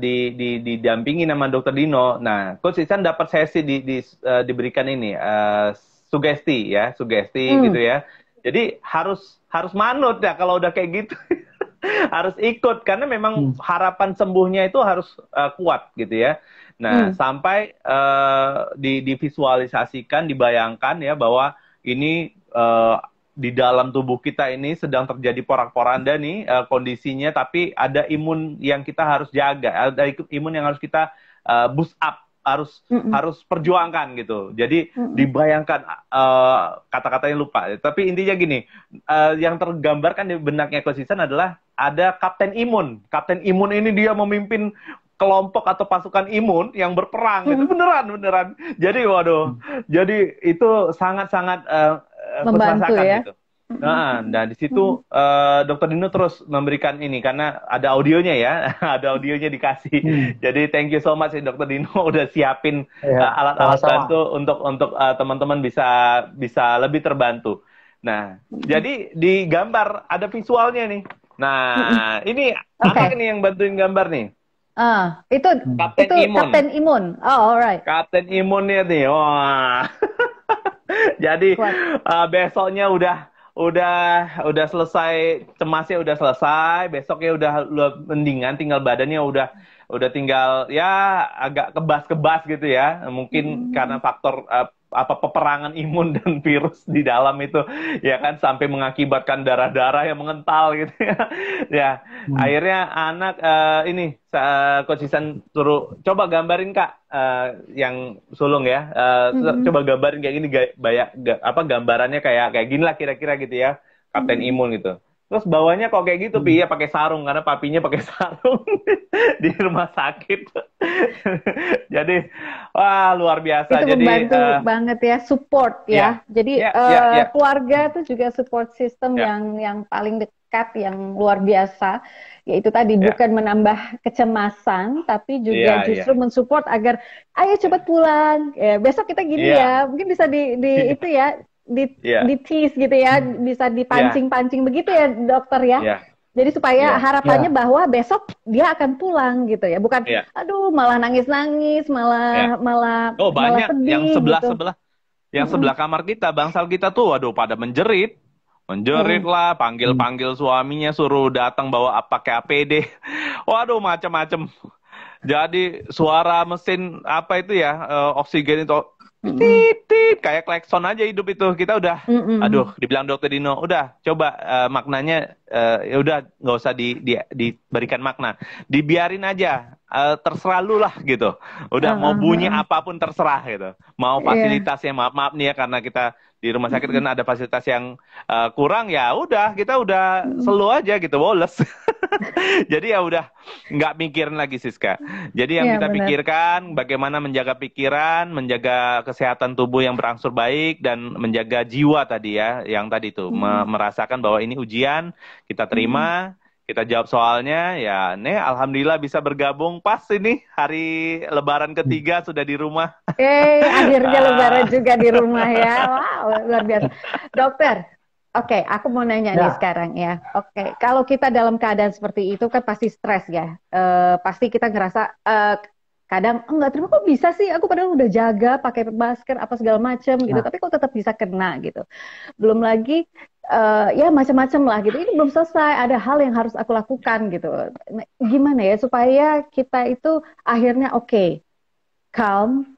didampingi sama Dokter Dino, nah Coach Iksan dapat sesi diberikan ini sugesti gitu ya. Jadi harus manut ya kalau udah kayak gitu. Harus ikut karena memang harapan sembuhnya itu harus kuat gitu ya. Nah, sampai divisualisasikan, dibayangkan ya bahwa ini di dalam tubuh kita ini sedang terjadi porak-poranda nih kondisinya, tapi ada imun yang kita harus jaga, ada imun yang harus kita boost up, harus perjuangkan gitu. Jadi dibayangkan kata-katanya lupa, tapi intinya gini, yang tergambarkan di benaknya Coach Iksan adalah ada kapten imun. Kapten imun ini dia memimpin kelompok atau pasukan imun yang berperang itu beneran. Jadi waduh, jadi itu sangat-sangat Membantu merasakan ya. gitu. Nah, di situ Dokter Dino terus memberikan ini karena ada audionya ya, ada audionya dikasih. Jadi thank you so much Dokter Dino udah siapin alat-alat bantu untuk teman-teman bisa lebih terbantu. Nah, jadi di gambar ada visualnya nih. Nah, ini anak ini yang bantuin gambar nih. Itu Kapten Imun. Oh, alright. Kapten Imunnya nih. Wah. Jadi besoknya udah selesai, cemasnya udah selesai, besoknya udah mendingan, tinggal badannya udah tinggal ya agak kebas-kebas gitu ya. Mungkin karena faktor peperangan imun dan virus di dalam itu ya kan sampai mengakibatkan darah-darah yang mengental gitu ya. Ya, akhirnya anak ini Coach Isan suruh coba gambarin Kak yang sulung ya. Coba gambarin kayak gini gambarannya kayak gini lah kira-kira gitu ya. Kapten Imun gitu. Terus bawahnya kok kayak gitu, Pi, ya pakai sarung karena papinya pakai sarung di rumah sakit. Jadi, wah luar biasa. Itu jadi membantu banget ya, support ya. Jadi keluarga itu juga support system yang paling dekat, yang luar biasa. Yaitu tadi bukan menambah kecemasan, tapi juga justru mensupport agar ayo cepat pulang. Ya, besok kita gini ya, mungkin bisa itu ya. Di tease gitu ya, bisa dipancing-pancing begitu ya dokter ya. Jadi supaya harapannya bahwa besok dia akan pulang gitu ya, bukan aduh malah nangis-nangis, malah banyak sedih, yang gitu. Yang sebelah kamar kita, bangsal kita tuh waduh pada menjerit lah, panggil suaminya suruh datang bawa pakai APD. Waduh macam-macam. Jadi suara mesin apa itu ya, oksigen itu tit kayak klakson aja hidup itu. Kita udah aduh dibilang Dokter Dino udah coba maknanya ya udah nggak usah diberikan makna, dibiarin aja, terserah lu lah gitu. Udah mau bunyi apapun terserah gitu, mau fasilitasnya maaf nih ya karena kita di rumah sakit kan ada fasilitas yang kurang, ya udah kita udah slow aja gitu, woles. Jadi ya udah nggak mikirin lagi Siska. Jadi yang kita pikirkan bagaimana menjaga pikiran, menjaga kesehatan tubuh yang berangsur baik, dan menjaga jiwa tadi ya, yang tadi tuh merasakan bahwa ini ujian, kita terima, kita jawab soalnya ya. Nih alhamdulillah bisa bergabung pas ini hari Lebaran ketiga sudah di rumah. Akhirnya Lebaran juga di rumah ya. Wow, luar biasa. Dokter, oke, aku mau nanya nih sekarang ya. Oke, kalau kita dalam keadaan seperti itu kan pasti stres ya. Pasti kita ngerasa kadang enggak terima, kok bisa sih? Aku padahal udah jaga, pakai masker apa segala macam gitu, tapi kok tetap bisa kena gitu. Belum lagi ya macam-macam lah gitu. Ini belum selesai, ada hal yang harus aku lakukan gitu. Nah, gimana ya supaya kita itu akhirnya calm,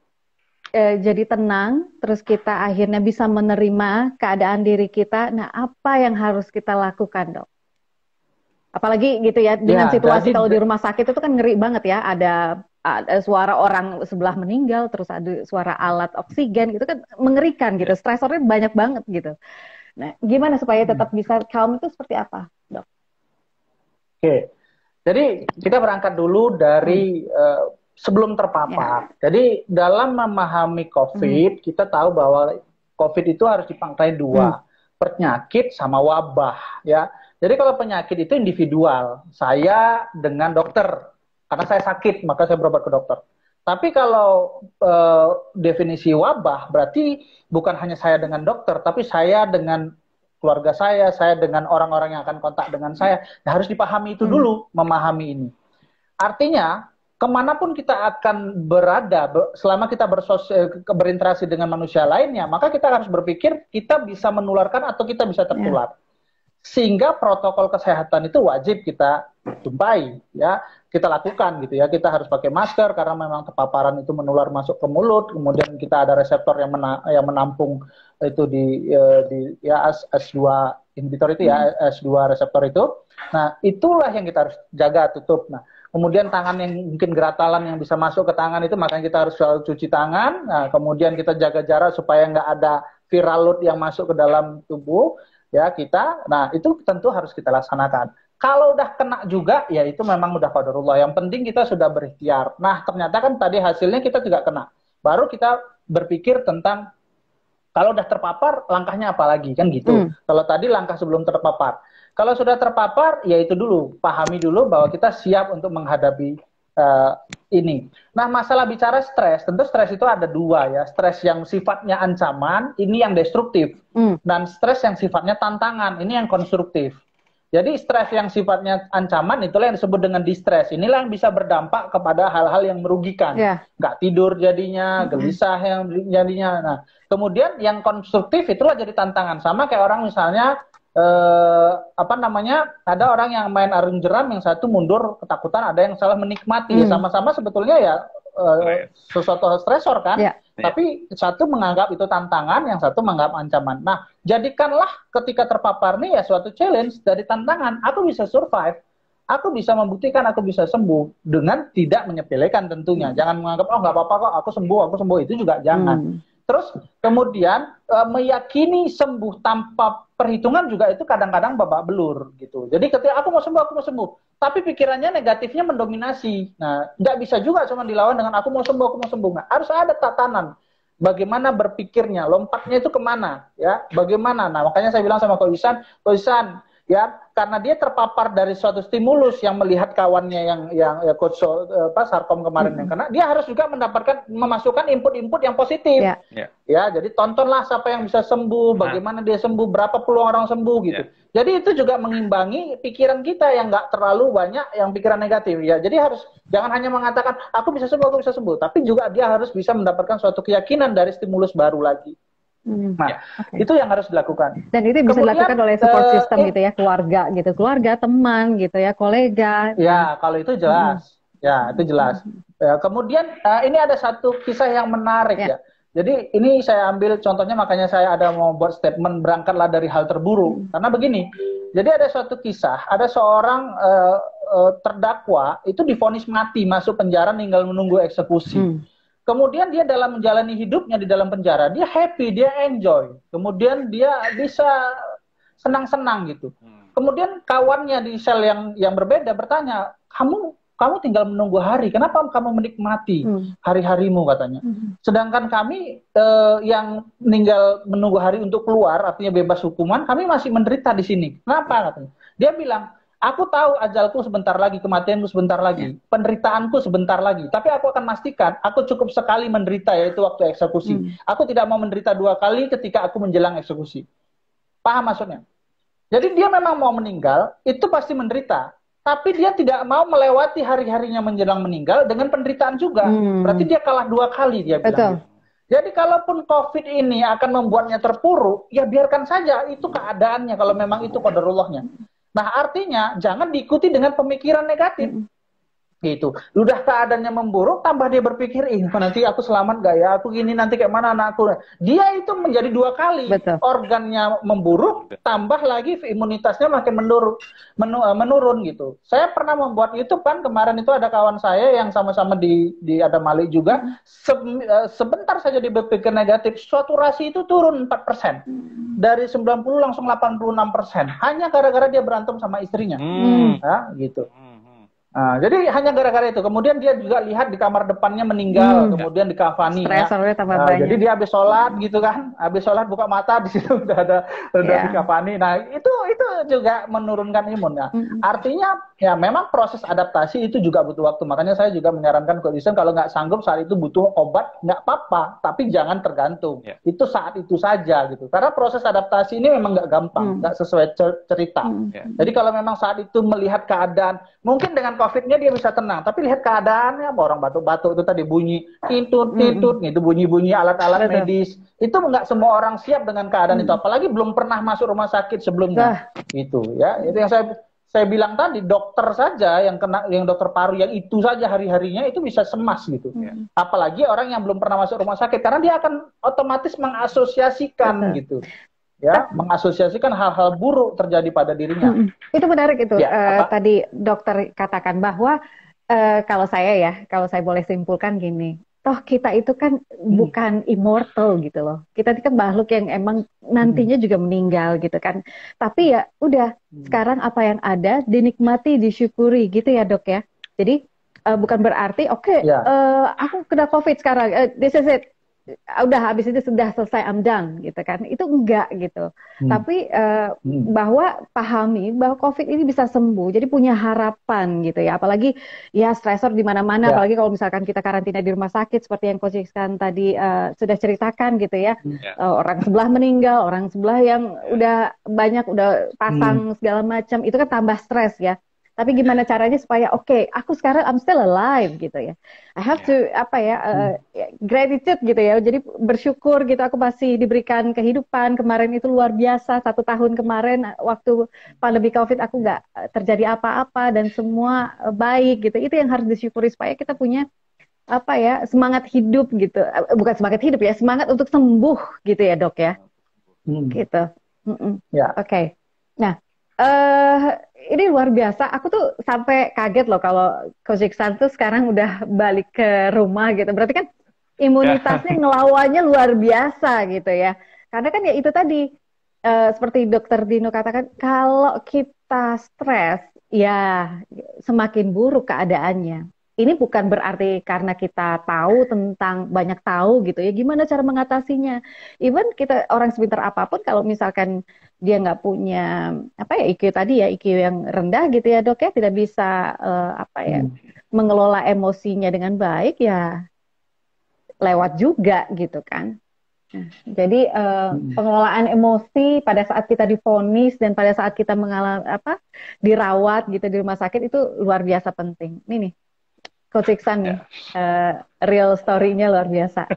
jadi tenang, terus kita akhirnya bisa menerima keadaan diri kita. Nah, apa yang harus kita lakukan, Dok? Apalagi gitu ya, dengan situasi kalau di rumah sakit itu kan ngeri banget ya, ada suara orang sebelah meninggal, terus ada suara alat oksigen gitu kan, mengerikan gitu, stresornya banyak banget gitu. Nah, gimana supaya tetap bisa calm itu seperti apa, Dok? Oke, jadi kita berangkat dulu dari sebelum terpapar. Jadi dalam memahami COVID, kita tahu bahwa COVID itu harus dipangkai dua, penyakit sama wabah, ya. Jadi kalau penyakit itu individual, saya dengan dokter, karena saya sakit maka saya berobat ke dokter. Tapi kalau definisi wabah berarti bukan hanya saya dengan dokter, tapi saya dengan keluarga saya dengan orang-orang yang akan kontak dengan saya. Nah, harus dipahami itu dulu, memahami ini. Artinya kemanapun kita akan berada, selama kita berinteraksi dengan manusia lainnya, maka kita harus berpikir kita bisa menularkan atau kita bisa tertular. Sehingga protokol kesehatan itu wajib kita tumpai, ya, kita lakukan gitu ya. Kita harus pakai masker karena memang kepaparan itu menular masuk ke mulut. Kemudian kita ada reseptor yang menampung itu di S2 inhibitor itu ya, S2 reseptor itu. Nah, itulah yang kita harus jaga, tutup. Nah, kemudian tangan yang mungkin geratalan yang bisa masuk ke tangan itu, makanya kita harus selalu cuci tangan. Nah, kemudian kita jaga jarak supaya nggak ada viral load yang masuk ke dalam tubuh ya kita. Nah, itu tentu harus kita laksanakan. Kalau udah kena juga, ya itu memang udah qadarullah. Yang penting kita sudah berikhtiar. Nah, ternyata kan tadi hasilnya kita juga kena. Baru kita berpikir tentang kalau udah terpapar, langkahnya apa lagi, kan gitu. Kalau tadi langkah sebelum terpapar. Kalau sudah terpapar, ya itu dulu. Pahami dulu bahwa kita siap untuk menghadapi ini. Nah, masalah bicara stres, tentu stres itu ada dua ya. Stres yang sifatnya ancaman, ini yang destruktif. Dan stres yang sifatnya tantangan, ini yang konstruktif. Jadi stres yang sifatnya ancaman itulah yang disebut dengan distress. Inilah yang bisa berdampak kepada hal-hal yang merugikan. Nggak tidur jadinya, gelisah yang jadinya. Nah, kemudian yang konstruktif itulah jadi tantangan. Sama kayak orang misalnya, ada orang yang main arung jeram, yang satu mundur ketakutan, ada yang salah menikmati. Sama-sama sebetulnya ya sesuatu stresor kan. Tapi satu menganggap itu tantangan, yang satu menganggap ancaman. Nah, jadikanlah ketika terpapar nih ya suatu challenge dari tantangan. Aku bisa survive, aku bisa membuktikan aku bisa sembuh dengan tidak menyepelekan tentunya. Jangan menganggap oh nggak apa-apa kok, aku sembuh. Itu juga jangan. Terus kemudian meyakini sembuh tanpa perhitungan juga itu kadang-kadang babak belur gitu. Jadi ketika aku mau sembuh, tapi pikirannya negatifnya mendominasi. Nah, nggak bisa juga cuma dilawan dengan aku mau sembuh. Nah, harus ada tatanan. Bagaimana berpikirnya, lompatnya itu kemana, ya? Bagaimana? Nah, makanya saya bilang sama Ko Ihsan, ya, karena dia terpapar dari suatu stimulus yang melihat kawannya yang coach Sarkom kemarin yang kena, dia harus juga memasukkan input-input yang positif. Ya, jadi tontonlah siapa yang bisa sembuh, bagaimana dia sembuh, berapa peluang orang sembuh gitu. Jadi itu juga mengimbangi pikiran kita yang nggak terlalu banyak yang pikiran negatif ya. Jadi jangan hanya mengatakan aku bisa sembuh, tapi juga dia harus bisa mendapatkan suatu keyakinan dari stimulus baru lagi. Nah, itu yang harus dilakukan. Dan itu bisa dilakukan oleh support system gitu ya, keluarga, teman gitu ya, kolega. Ya, kalau itu jelas. Ya, itu jelas. Ya, kemudian ini ada satu kisah yang menarik ya. Jadi ini saya ambil contohnya, makanya saya ada mau buat statement berangkatlah dari hal terburuk. Karena begini, jadi ada suatu kisah, ada seorang terdakwa itu divonis mati, masuk penjara, tinggal menunggu eksekusi. Kemudian dia dalam menjalani hidupnya di dalam penjara, dia happy, dia enjoy. Kemudian dia bisa senang-senang gitu. Kemudian kawannya di sel yang berbeda bertanya, kamu tinggal menunggu hari, kenapa kamu menikmati hari-harimu katanya. Sedangkan kami yang tinggal menunggu hari untuk keluar, artinya bebas hukuman, kami masih menderita di sini. Kenapa katanya? Dia bilang, aku tahu ajalku sebentar lagi, kematianku sebentar lagi, penderitaanku sebentar lagi. Tapi aku akan pastikan, aku cukup sekali menderita, yaitu waktu eksekusi. Aku tidak mau menderita 2 kali ketika aku menjelang eksekusi. Paham maksudnya? Jadi dia memang mau meninggal, itu pasti menderita. Tapi dia tidak mau melewati hari-harinya menjelang meninggal dengan penderitaan juga. Berarti dia kalah 2 kali, dia bilang. Gitu. Jadi kalaupun COVID ini akan membuatnya terpuruk, ya biarkan saja, itu keadaannya kalau memang itu qadarullahnya. Nah, artinya jangan diikuti dengan pemikiran negatif. Gitu. Udah keadaannya memburuk, tambah dia berpikir, nanti aku selamat gak ya? Aku gini nanti kayak mana anakku? Dia itu menjadi 2 kali. Organnya memburuk, tambah lagi imunitasnya makin menurun gitu. Saya pernah membuat YouTube kan, kemarin itu ada kawan saya yang sama-sama di ada Malik juga. Sebentar saja dia berpikir negatif, saturasi itu turun 4%. Dari 90 langsung 86%. Hanya gara-gara dia berantem sama istrinya. Ya, gitu. Nah, jadi hanya gara-gara itu. Kemudian dia juga lihat di kamar depannya meninggal, kemudian dikafani. Ya. Jadi dia habis sholat gitu kan, habis sholat buka mata di situ udah dikafani. Nah itu juga menurunkan imun ya. Artinya ya memang proses adaptasi itu juga butuh waktu. Makanya saya juga menyarankan ke Ihsan kalau nggak sanggup saat itu butuh obat nggak apa-apa, tapi jangan tergantung. Itu saat itu saja gitu. Karena proses adaptasi ini memang nggak gampang, nggak sesuai cerita. Jadi kalau memang saat itu melihat keadaan, mungkin dengan COVID-nya dia bisa tenang, tapi lihat keadaannya, orang batuk-batuk itu tadi bunyi titut gitu, bunyi-bunyi alat-alat medis, itu nggak semua orang siap dengan keadaan itu, apalagi belum pernah masuk rumah sakit sebelumnya, gitu ya. Itu yang saya bilang tadi, dokter saja yang dokter paru yang itu saja hari-harinya itu bisa cemas gitu, apalagi orang yang belum pernah masuk rumah sakit, karena dia akan otomatis mengasosiasikan gitu. Ya, mengasosiasikan hal-hal buruk terjadi pada dirinya. Itu menarik itu. Tadi dokter katakan bahwa kalau saya boleh simpulkan gini, toh kita itu kan bukan immortal gitu loh. Kita itu kan makhluk yang emang nantinya juga meninggal gitu kan. Tapi ya udah, sekarang apa yang ada dinikmati, disyukuri gitu ya dok ya. Jadi bukan berarti oke, aku kena COVID sekarang, this is it. Udah habis itu sudah selesai, I'm done gitu kan. Itu enggak gitu. Tapi bahwa pahami bahwa COVID ini bisa sembuh. Jadi punya harapan gitu ya. Apalagi ya stresor di mana-mana, apalagi kalau misalkan kita karantina di rumah sakit seperti yang Coach Iksan tadi sudah ceritakan gitu ya. Orang sebelah meninggal, orang sebelah yang udah banyak udah pasang segala macam, itu kan tambah stres ya. Tapi gimana caranya supaya oke, aku sekarang I'm still alive gitu ya. I have to gratitude gitu ya. Jadi bersyukur gitu, aku masih diberikan kehidupan. Kemarin itu luar biasa, 1 tahun kemarin waktu pandemi COVID aku nggak terjadi apa-apa dan semua baik gitu. Itu yang harus disyukuri supaya kita punya semangat hidup gitu. Bukan semangat hidup ya, semangat untuk sembuh gitu ya dok ya. Gitu. Oke. Nah. Ini luar biasa. Aku tuh sampai kaget loh kalau Coach Iksan tuh sekarang udah balik ke rumah gitu. Berarti kan imunitasnya ngelawannya luar biasa gitu ya. Karena kan ya itu tadi seperti Dokter Dino katakan, kalau kita stres ya semakin buruk keadaannya. Ini bukan berarti karena kita tahu tentang banyak tahu gitu ya, gimana cara mengatasinya. Even kita orang sepintar apapun, kalau misalkan dia nggak punya IQ tadi ya, IQ yang rendah gitu ya dok ya, tidak bisa mengelola emosinya dengan baik ya lewat juga gitu kan. Nah, jadi pengelolaan emosi pada saat kita divonis dan pada saat kita mengalami dirawat gitu di rumah sakit itu luar biasa penting. Ini nih Coach Iksan nih, real story-nya luar biasa.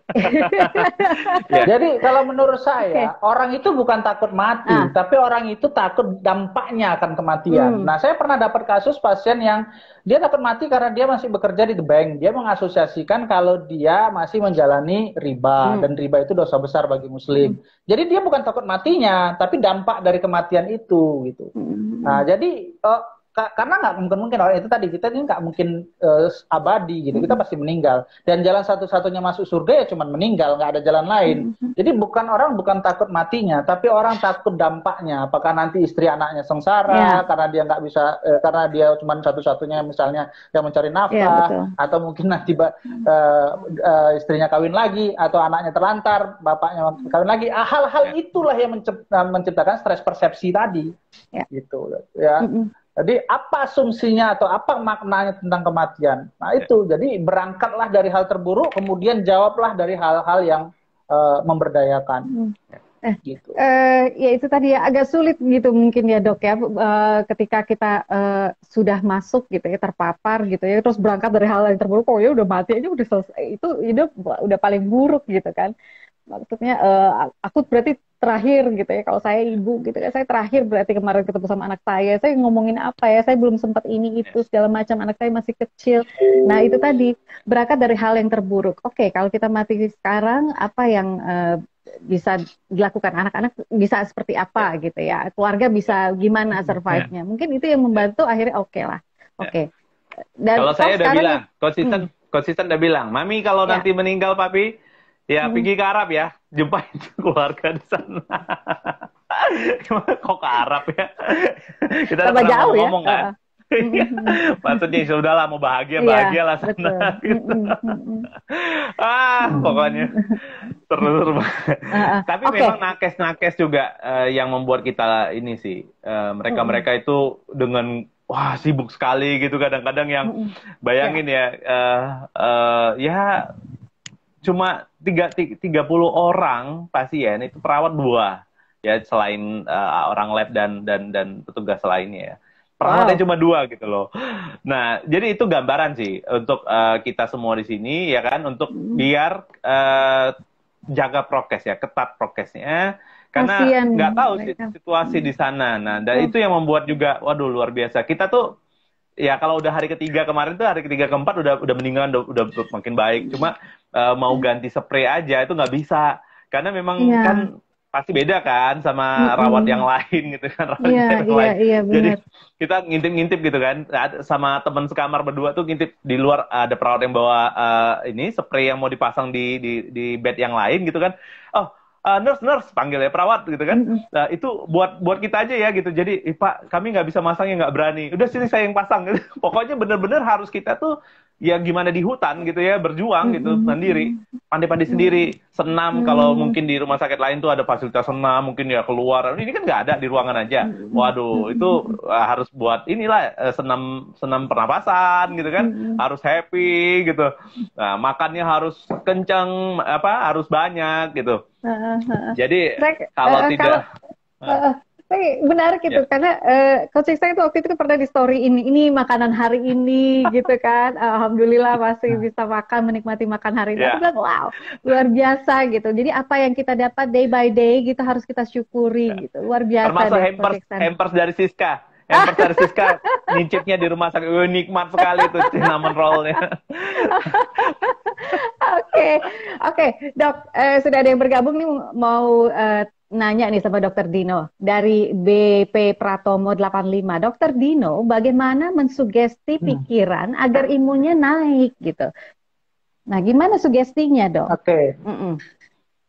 Jadi kalau menurut saya, orang itu bukan takut mati, tapi orang itu takut dampaknya akan kematian. Nah, saya pernah dapat kasus pasien yang dia takut mati karena dia masih bekerja di the bank. Dia mengasosiasikan kalau dia masih menjalani riba, dan riba itu dosa besar bagi muslim. Jadi dia bukan takut matinya, tapi dampak dari kematian itu gitu. Nah, jadi karena nggak mungkin orang itu tadi, kita ini nggak mungkin abadi gitu, kita pasti meninggal, dan jalan satu-satunya masuk surga ya cuma meninggal, nggak ada jalan lain. Jadi orang bukan takut matinya, tapi orang takut dampaknya. Apakah nanti istri anaknya sengsara karena dia nggak bisa, karena dia cuma satu-satunya misalnya yang mencari nafkah, atau mungkin nanti istrinya kawin lagi, atau anaknya terlantar, bapaknya kawin lagi. Hal-hal itulah yang menciptakan stres persepsi tadi, gitu ya. Jadi apa asumsinya atau apa maknanya tentang kematian? Nah itu, jadi berangkatlah dari hal terburuk, kemudian jawablah dari hal-hal yang memberdayakan. Gitu. Ya itu tadi ya, agak sulit gitu mungkin ya dok ya, ketika kita sudah masuk gitu ya, terpapar gitu ya, terus berangkat dari hal yang terburuk, oh ya udah mati aja udah selesai, itu hidup udah paling buruk gitu kan. Maksudnya aku berarti terakhir gitu ya, kalau saya ibu gitu kan, saya terakhir berarti kemarin ketemu sama anak saya ngomongin apa ya, saya belum sempat ini itu segala macam, anak saya masih kecil. Nah itu tadi berangkat dari hal yang terburuk. Oke, kalau kita mati sekarang, apa yang bisa dilakukan, anak-anak bisa seperti apa gitu ya, keluarga bisa gimana survive-nya, mungkin itu yang membantu akhirnya lah. Dan kalau saya udah bilang konsisten udah bilang, mami kalau nanti meninggal papi ya pergi ke Arab ya, jumpain keluarga di sana. Kok ke Arab ya? Kita tambah jauh ngomong kan. Maksudnya sudahlah, mau bahagia lah sana. Pokoknya seru. Tapi memang nakes juga yang membuat kita ini sih, mereka itu dengan sibuk sekali gitu kadang-kadang, yang bayangin ya cuma 30 orang pasien itu perawat 2 ya, selain orang lab dan petugas lainnya ya. Perawatnya cuma 2 gitu loh. Nah, jadi itu gambaran sih untuk kita semua di sini ya kan, untuk biar jaga prokes ya, ketat prokesnya, karena nggak tahu situasi di sana. Nah, dan itu yang membuat juga luar biasa. Kita tuh ya kalau udah hari ketiga kemarin tuh, hari ketiga keempat udah meninggal, udah makin baik. Cuma mau ganti spray aja itu nggak bisa, karena memang kan pasti beda kan sama rawat yang lain gitu kan, rawat Iya, yang iya, lain. iya, Jadi benar. kita ngintip-ngintip gitu kan, sama teman sekamar berdua tuh ngintip di luar, ada perawat yang bawa ini spray yang mau dipasang di bed yang lain gitu kan. Oh, nurse panggil ya perawat gitu kan. Nah, itu buat kita aja ya gitu. Jadi, Pak, kami nggak bisa masangnya, nggak berani. Udah sini saya yang pasang gitu. Pokoknya bener-bener harus kita tuh ya gimana di hutan gitu ya, berjuang gitu sendiri, pandai-pandai sendiri, senam. Kalau mungkin di rumah sakit lain tuh ada fasilitas senam, mungkin ya keluar. Ini kan nggak ada, di ruangan aja. Waduh, itu harus buat inilah, senam pernapasan gitu kan, harus happy gitu. Nah, makannya harus kencang, harus banyak gitu. Jadi kalau tidak, Tapi benar gitu, karena Coach Iksan itu waktu itu kan pernah di story ini makanan hari ini gitu kan, alhamdulillah masih bisa makan, menikmati makan hari ini. Aku bilang wow, luar biasa gitu. Jadi apa yang kita dapat day by day gitu harus kita syukuri gitu, luar biasa termasuk deh Coach Iksan. hampers dari Siska. Hampers dari Siska nyicipnya di rumah sakit, nikmat sekali tuh cinnamon roll-nya. Oke, Dok, sudah ada yang bergabung nih, mau nanya nih sama Dokter Dino dari BP Pratomo 85. Dokter Dino, bagaimana mensugesti pikiran agar imunnya naik gitu? Nah, gimana sugestinya, Dok? Oke.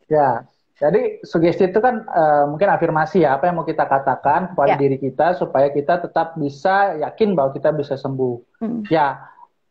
Ya, jadi sugesti itu kan mungkin afirmasi ya, apa yang mau kita katakan kepada diri kita supaya kita tetap bisa yakin bahwa kita bisa sembuh. Ya,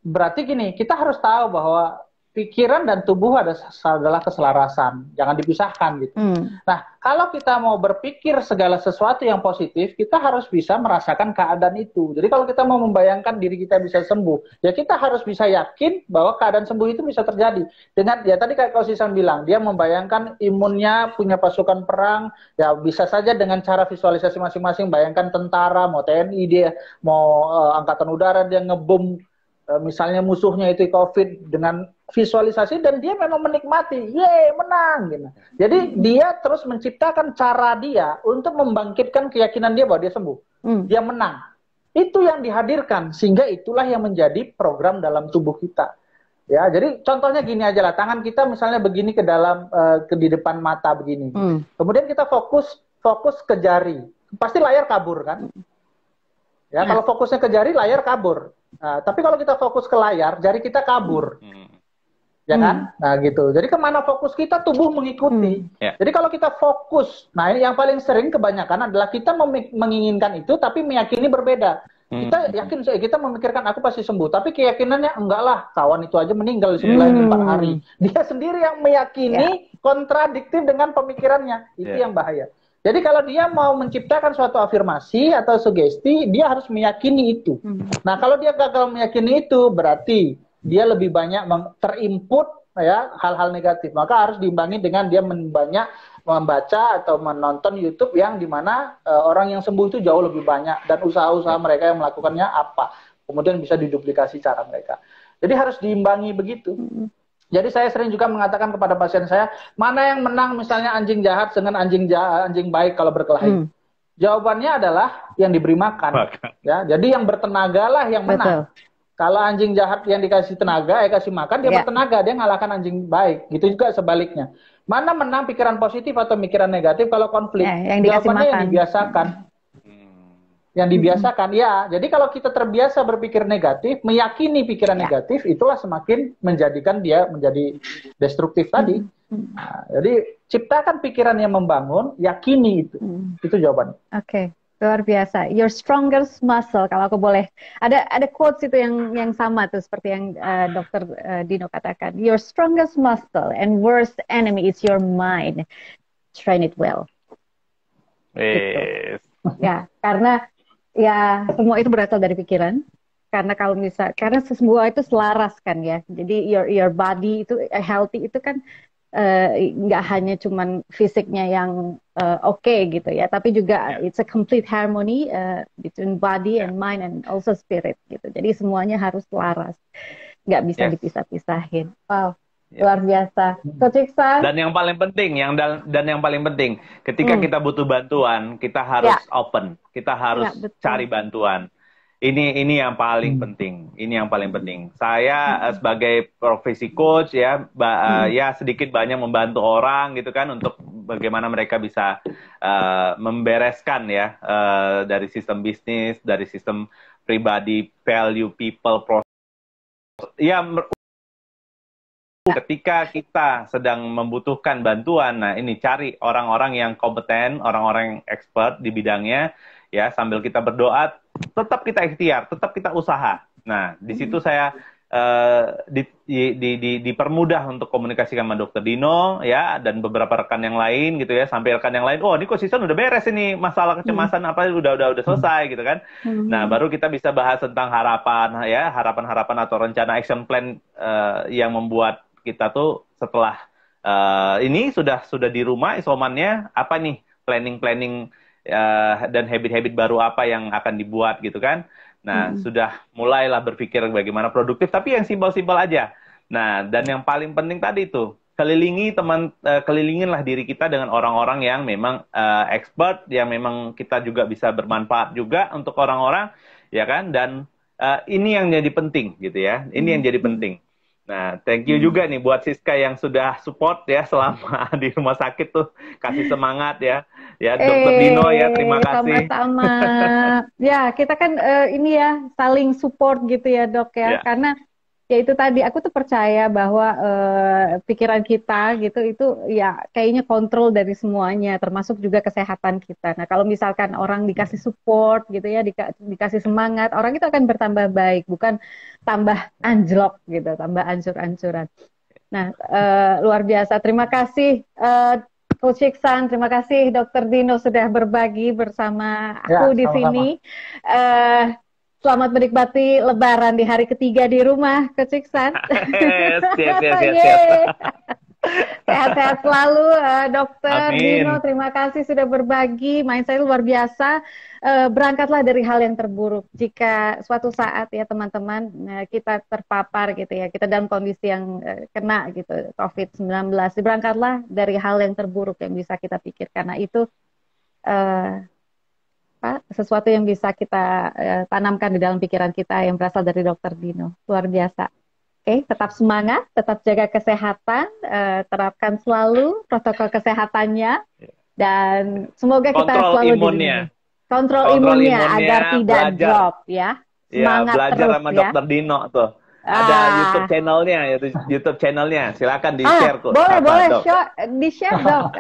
berarti gini, kita harus tahu bahwa pikiran dan tubuh adalah keselarasan, jangan dipisahkan gitu. Nah, kalau kita mau berpikir segala sesuatu yang positif, kita harus bisa merasakan keadaan itu. Jadi kalau kita mau membayangkan diri kita bisa sembuh, ya kita harus bisa yakin bahwa keadaan sembuh itu bisa terjadi. Dengan ya tadi kayak Coach Iksan bilang, dia membayangkan imunnya punya pasukan perang, ya bisa saja dengan cara visualisasi masing-masing, bayangkan tentara, mau TNI dia, mau angkatan udara dia ngebom misalnya musuhnya itu COVID, dengan visualisasi, dan dia memang menikmati, yeay menang gitu. Jadi dia terus menciptakan cara dia untuk membangkitkan keyakinan dia bahwa dia sembuh, dia menang. Itu yang dihadirkan, sehingga itulah yang menjadi program dalam tubuh kita. Ya, jadi contohnya gini aja lah, tangan kita misalnya begini ke dalam di depan mata begini. Kemudian kita fokus ke jari, pasti layar kabur kan? Ya, kalau fokusnya ke jari, layar kabur. Nah, tapi kalau kita fokus ke layar, jari kita kabur. Ya kan? Nah gitu. Jadi kemana fokus kita, tubuh mengikuti. Jadi kalau kita fokus, nah ini yang paling sering kebanyakan adalah kita menginginkan itu, tapi meyakini berbeda. Kita yakin, kita memikirkan aku pasti sembuh, tapi keyakinannya enggak lah, kawan itu aja meninggal setelah 4 hari. Dia sendiri yang meyakini kontradiktif dengan pemikirannya. Itu yang bahaya. Jadi kalau dia mau menciptakan suatu afirmasi atau sugesti, dia harus meyakini itu. Nah, kalau dia gagal meyakini itu, berarti dia lebih banyak terinput ya hal-hal negatif. Maka harus diimbangi dengan dia banyak membaca atau menonton YouTube yang dimana orang yang sembuh itu jauh lebih banyak, dan usaha-usaha mereka yang melakukannya apa. Kemudian bisa diduplikasi cara mereka. Jadi harus diimbangi begitu. Jadi saya sering juga mengatakan kepada pasien saya, mana yang menang misalnya anjing jahat dengan anjing baik kalau berkelahi? Jawabannya adalah yang diberi makan. Ya, jadi yang bertenaga lah yang menang. Kalau anjing jahat yang dikasih tenaga, kasih makan, dia bertenaga, dia ngalahkan anjing baik. Gitu juga sebaliknya. Mana menang pikiran positif atau pikiran negatif kalau konflik? Jawabannya yang dibiasakan. Yang dibiasakan, ya. Jadi kalau kita terbiasa berpikir negatif, meyakini pikiran negatif, itulah semakin menjadikan dia menjadi destruktif tadi. Nah, jadi ciptakan pikiran yang membangun, yakini itu. Itu jawabannya. Oke, luar biasa. Your strongest muscle, kalau aku boleh. Ada quotes itu yang sama tuh, seperti yang Dr. Dino katakan. Your strongest muscle and worst enemy is your mind. Train it well. Gitu. Ya, karena ya semua itu berasal dari pikiran. Karena kalau karena semua itu selaras kan ya. Jadi your body itu healthy itu kan nggak hanya cuman fisiknya yang oke gitu ya, tapi juga it's a complete harmony between body and mind and also spirit gitu. Jadi semuanya harus selaras, nggak bisa dipisah-pisahin. Wow. Luar biasa. Coach Iksan. Dan yang paling penting, ketika kita butuh bantuan, kita harus open, kita harus cari bantuan. Ini yang paling penting. Ini yang paling penting. Saya sebagai profesi coach ya, ya sedikit banyak membantu orang gitu kan untuk bagaimana mereka bisa membereskan ya dari sistem bisnis, dari sistem pribadi, value, people, process. Ya, ketika kita sedang membutuhkan bantuan, nah ini cari orang-orang yang kompeten, orang-orang yang expert di bidangnya, ya sambil kita berdoa, tetap kita ikhtiar, tetap kita usaha. Nah, di situ saya dipermudah untuk komunikasi sama Dokter Dino, ya, dan beberapa rekan yang lain gitu ya, sampai rekan yang lain, oh ini kok season udah beres ini, masalah kecemasan apa udah selesai gitu kan. Nah, baru kita bisa bahas tentang harapan ya, harapan-harapan atau rencana action plan yang membuat kita tuh setelah ini sudah di rumah isomannya, apa nih planning dan habit-habit baru apa yang akan dibuat gitu kan. Nah, sudah mulailah berpikir bagaimana produktif, tapi yang simpel-simpel aja. Nah, dan yang paling penting tadi itu, kelilinginlah diri kita dengan orang-orang yang memang expert, yang memang kita juga bisa bermanfaat juga untuk orang-orang, ya kan? Dan ini yang jadi penting gitu ya. Ini yang jadi penting. Nah, thank you juga nih buat Siska yang sudah support ya selama di rumah sakit tuh, kasih semangat ya. Ya, Dokter Dino ya, terima kasih. Sama-sama. Ya, kita kan ini ya saling support gitu ya, Dok ya. Karena ya itu tadi aku tuh percaya bahwa pikiran kita gitu itu ya kayaknya kontrol dari semuanya, termasuk juga kesehatan kita. Nah, kalau misalkan orang dikasih support gitu ya, dikasih semangat, orang itu akan bertambah baik, bukan tambah anjlok gitu, tambah ancur-ancuran. Nah, luar biasa. Terima kasih Coach Iksan, terima kasih Dokter Dino sudah berbagi bersama aku di sini. Selamat menikmati Lebaran di hari ketiga di rumah, Coach Iksan. Siap. Sehat-sehat selalu, Dokter Dino. Terima kasih sudah berbagi. Mindset saya luar biasa. Berangkatlah dari hal yang terburuk. Jika suatu saat ya teman-teman kita terpapar gitu ya, kita dalam kondisi yang kena gitu COVID-19, berangkatlah dari hal yang terburuk yang bisa kita pikir. Karena itu sesuatu yang bisa kita tanamkan di dalam pikiran kita yang berasal dari Dokter Dino. Luar biasa. Oke, tetap semangat, tetap jaga kesehatan, terapkan selalu protokol kesehatannya, dan semoga kita selalu kontrol imunnya agar tidak drop ya. Semangat belajar terus sama ya. Dokter Dino tuh. Ada YouTube channelnya, silakan di-share kok. Boleh di-share Dok.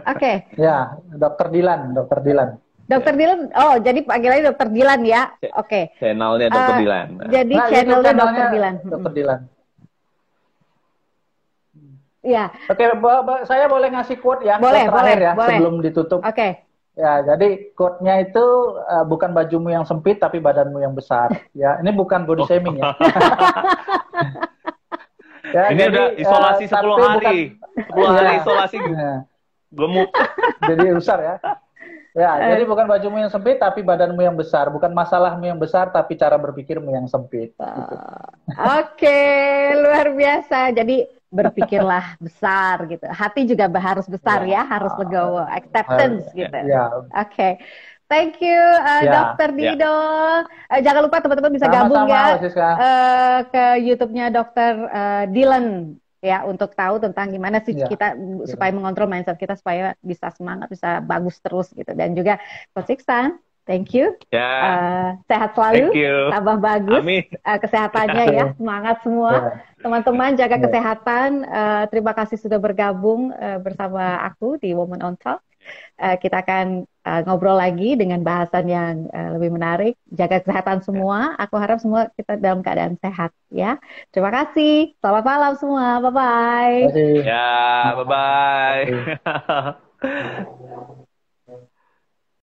Oke. Ya, Dokter Dilan. Dokter Dilan, jadi panggilannya Dokter Dilan ya. Oke. Channelnya Dokter Dilan. Jadi channelnya Dokter Dilan. Dokter Dilan. Ya. Oke, saya boleh ngasih quote ya? Boleh. Sebelum ditutup. Oke. Ya, jadi quote-nya itu bukan bajumu yang sempit tapi badanmu yang besar. Ya, ini bukan body shaming ya. Ya, ini jadi, udah isolasi 10 hari. 10 hari isolasi. Gemuk. Jadi besar ya. Ya, jadi bukan bajumu yang sempit tapi badanmu yang besar, bukan masalahmu yang besar tapi cara berpikirmu yang sempit. Gitu. Oke, luar biasa. Jadi berpikirlah besar gitu. Hati juga harus besar ya, harus legowo, acceptance gitu. Oke. Thank you Dokter Dino. Jangan lupa teman-teman bisa gabung ya ke YouTube-nya Dokter Dylan. Ya, untuk tahu tentang gimana sih kita supaya mengontrol mindset kita supaya bisa semangat, bisa bagus terus gitu. Dan juga Coach Iksan, thank you. Sehat selalu, tambah bagus kesehatannya ya, semangat semua. Teman-teman jaga kesehatan. Terima kasih sudah bergabung bersama aku di Women on Talk. Kita akan ngobrol lagi dengan bahasan yang lebih menarik. Jaga kesehatan semua. Aku harap semua kita dalam keadaan sehat ya. Terima kasih. Selamat malam semua. Bye bye. Ya, bye bye.